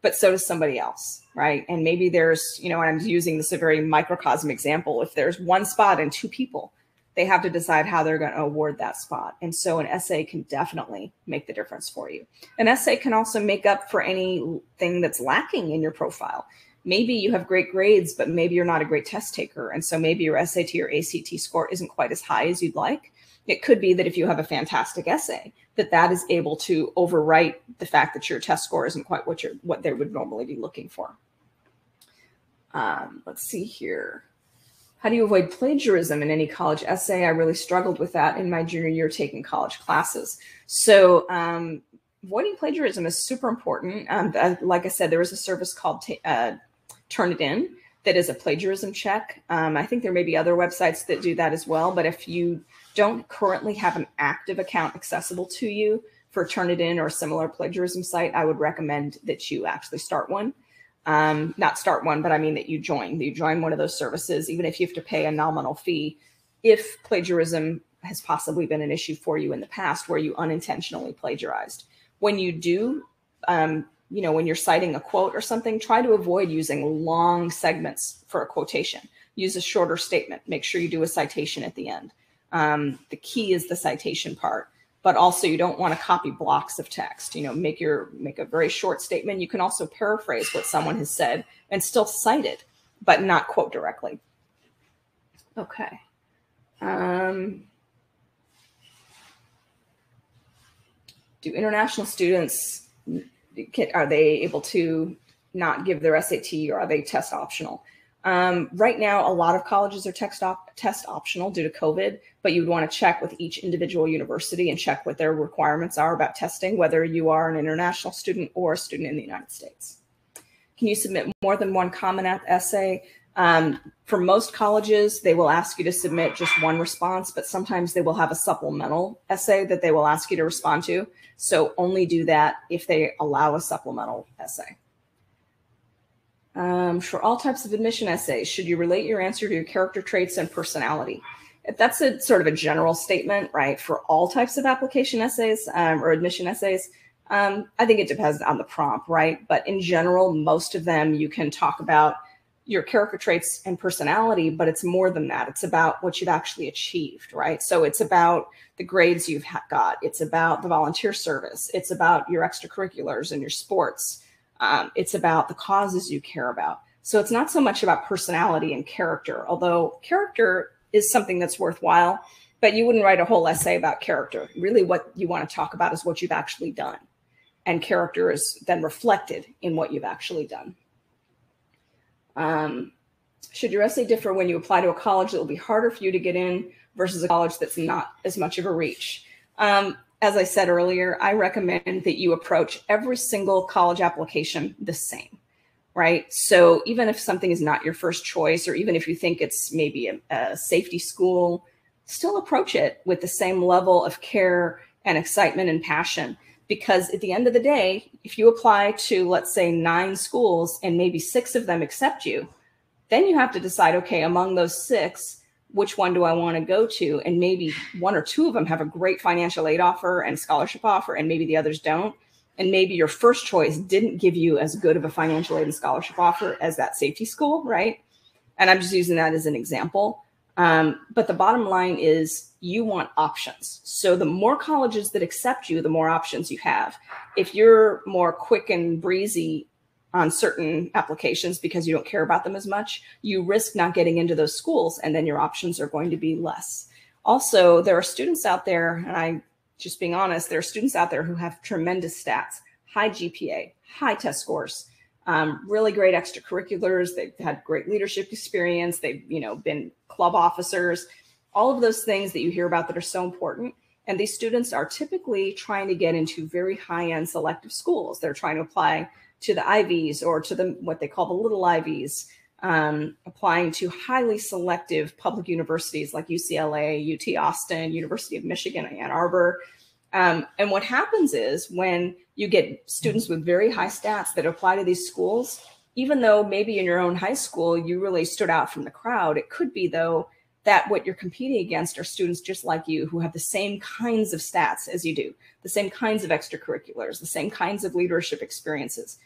but so does somebody else, right? And maybe there's, and I'm using this a very microcosm example. If there's one spot and two people, they have to decide how they're going to award that spot. And so an essay can definitely make the difference for you. An essay can also make up for anything that's lacking in your profile. Maybe you have great grades, but maybe you're not a great test taker. And so maybe your SAT or ACT score isn't quite as high as you'd like. It could be that if you have a fantastic essay, that is able to overwrite the fact that your test score isn't quite what they would normally be looking for. Let's see here. How do you avoid plagiarism in any college essay? I really struggled with that in my junior year taking college classes. So avoiding plagiarism is super important. Like I said, there is a service called Turnitin that is a plagiarism check. I think there may be other websites that do that as well, but if you don't currently have an active account accessible to you for Turnitin or a similar plagiarism site, I would recommend that you actually start one. Not start one, but I mean that you join one of those services, even if you have to pay a nominal fee, if plagiarism has possibly been an issue for you in the past where you unintentionally plagiarized. When you do, when you're citing a quote or something, try to avoid using long segments for a quotation. Use a shorter statement. Make sure you do a citation at the end. The key is the citation part. But also you don't want to copy blocks of text, make a very short statement. You can also paraphrase what someone has said and still cite it, but not quote directly. Okay. Do international students, are they able to not give their SAT, or are they test optional? Right now, a lot of colleges are test optional due to COVID, but you would want to check with each individual university and check what their requirements are about testing, whether you are an international student or a student in the United States. Can you submit more than one Common App essay? For most colleges, they will ask you to submit just one response, but sometimes they will have a supplemental essay that they will ask you to respond to. So only do that if they allow a supplemental essay. For all types of admission essays, should you relate your answer to your character traits and personality? That's a sort of a general statement, right? For all types of application essays or admission essays, I think it depends on the prompt, right? But in general, most of them you can talk about your character traits and personality, but it's more than that. It's about what you've actually achieved, right? So it's about the grades you've got. It's about the volunteer service. It's about your extracurriculars and your sports. It's about the causes you care about. So it's not so much about personality and character, although character is something that's worthwhile, but you wouldn't write a whole essay about character. Really what you want to talk about is what you've actually done. And character is then reflected in what you've actually done. Should your essay differ when you apply to a college that will be harder for you to get in versus a college that's not as much of a reach? As I said earlier, I recommend that you approach every single college application the same, right? So even if something is not your first choice, or even if you think it's maybe a safety school, still approach it with the same level of care and excitement and passion. Because at the end of the day, if you apply to, let's say, 9 schools and maybe 6 of them accept you, then you have to decide, okay, among those 6, which one do I want to go to? And maybe 1 or 2 of them have a great financial aid offer and scholarship offer, and maybe the others don't. And maybe your first choice didn't give you as good of a financial aid and scholarship offer as that safety school, right? And I'm just using that as an example. But the bottom line is you want options. So the more colleges that accept you, the more options you have. If you're more quick and breezy on certain applications because you don't care about them as much, you risk not getting into those schools, and then your options are going to be less. Also, there are students out there, and I just being honest, there are students out there who have tremendous stats, high GPA, high test scores, really great extracurriculars. They've had great leadership experience. They've, been club officers, all of those things that you hear about that are so important. And these students are typically trying to get into very high-end selective schools. They're trying to apply to the Ivies or to what they call the little Ivies, applying to highly selective public universities like UCLA, UT Austin, University of Michigan, Ann Arbor. And what happens is when you get students with very high stats that apply to these schools, even though maybe in your own high school you really stood out from the crowd, it could be, though, that what you're competing against are students just like you who have the same kinds of stats as you do, the same kinds of extracurriculars, the same kinds of leadership experiences.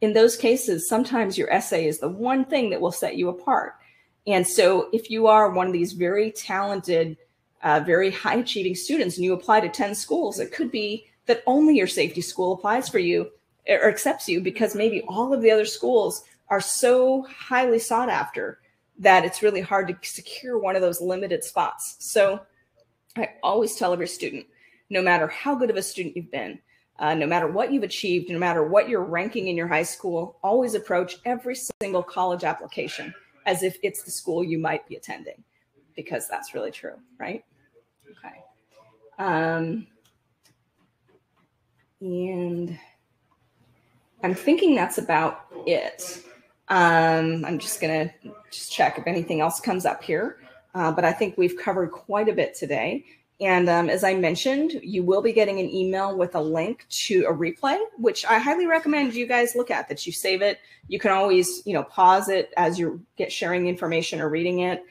In those cases, sometimes your essay is the one thing that will set you apart. And so if you are one of these very talented, very high achieving students and you apply to 10 schools, it could be that only your safety school applies for you or accepts you because maybe all of the other schools are so highly sought after that it's really hard to secure one of those limited spots. So I always tell every student, no matter how good of a student you've been, no matter what you've achieved, no matter what you're ranking in your high school, always approach every single college application as if it's the school you might be attending, because that's really true, right? Okay. And I'm thinking that's about it. I'm just going to check if anything else comes up here. But I think we've covered quite a bit today. And as I mentioned, you will be getting an email with a link to a replay, which I highly recommend you guys look at, that you save it. You can always, pause it as you get sharing information or reading it.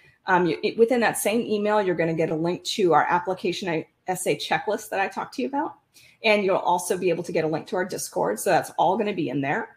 Within that same email, you're going to get a link to our application essay checklist that I talked to you about. And you'll also be able to get a link to our Discord. So that's all going to be in there.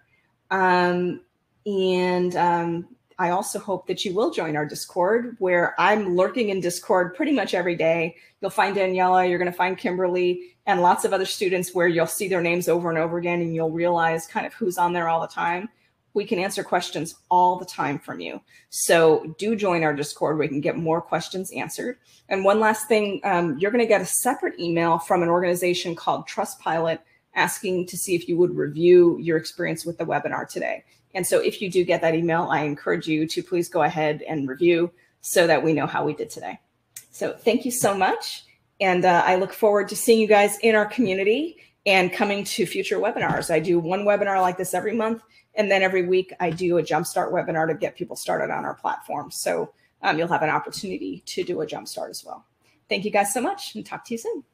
I also hope that you will join our Discord, where I'm lurking in Discord pretty much every day. You'll find Daniela, you're going to find Kimberly, and lots of other students where you'll see their names over and over again, and you'll realize kind of who's on there all the time. We can answer questions all the time from you. So do join our Discord where we can get more questions answered. And one last thing, you're going to get a separate email from an organization called Trustpilot asking to see if you would review your experience with the webinar today. And so if you do get that email, I encourage you to please go ahead and review so that we know how we did today. So thank you so much. And I look forward to seeing you guys in our community and coming to future webinars. I do one webinar like this every month. And then every week I do a Jumpstart webinar to get people started on our platform. So you'll have an opportunity to do a Jumpstart as well. Thank you guys so much and talk to you soon.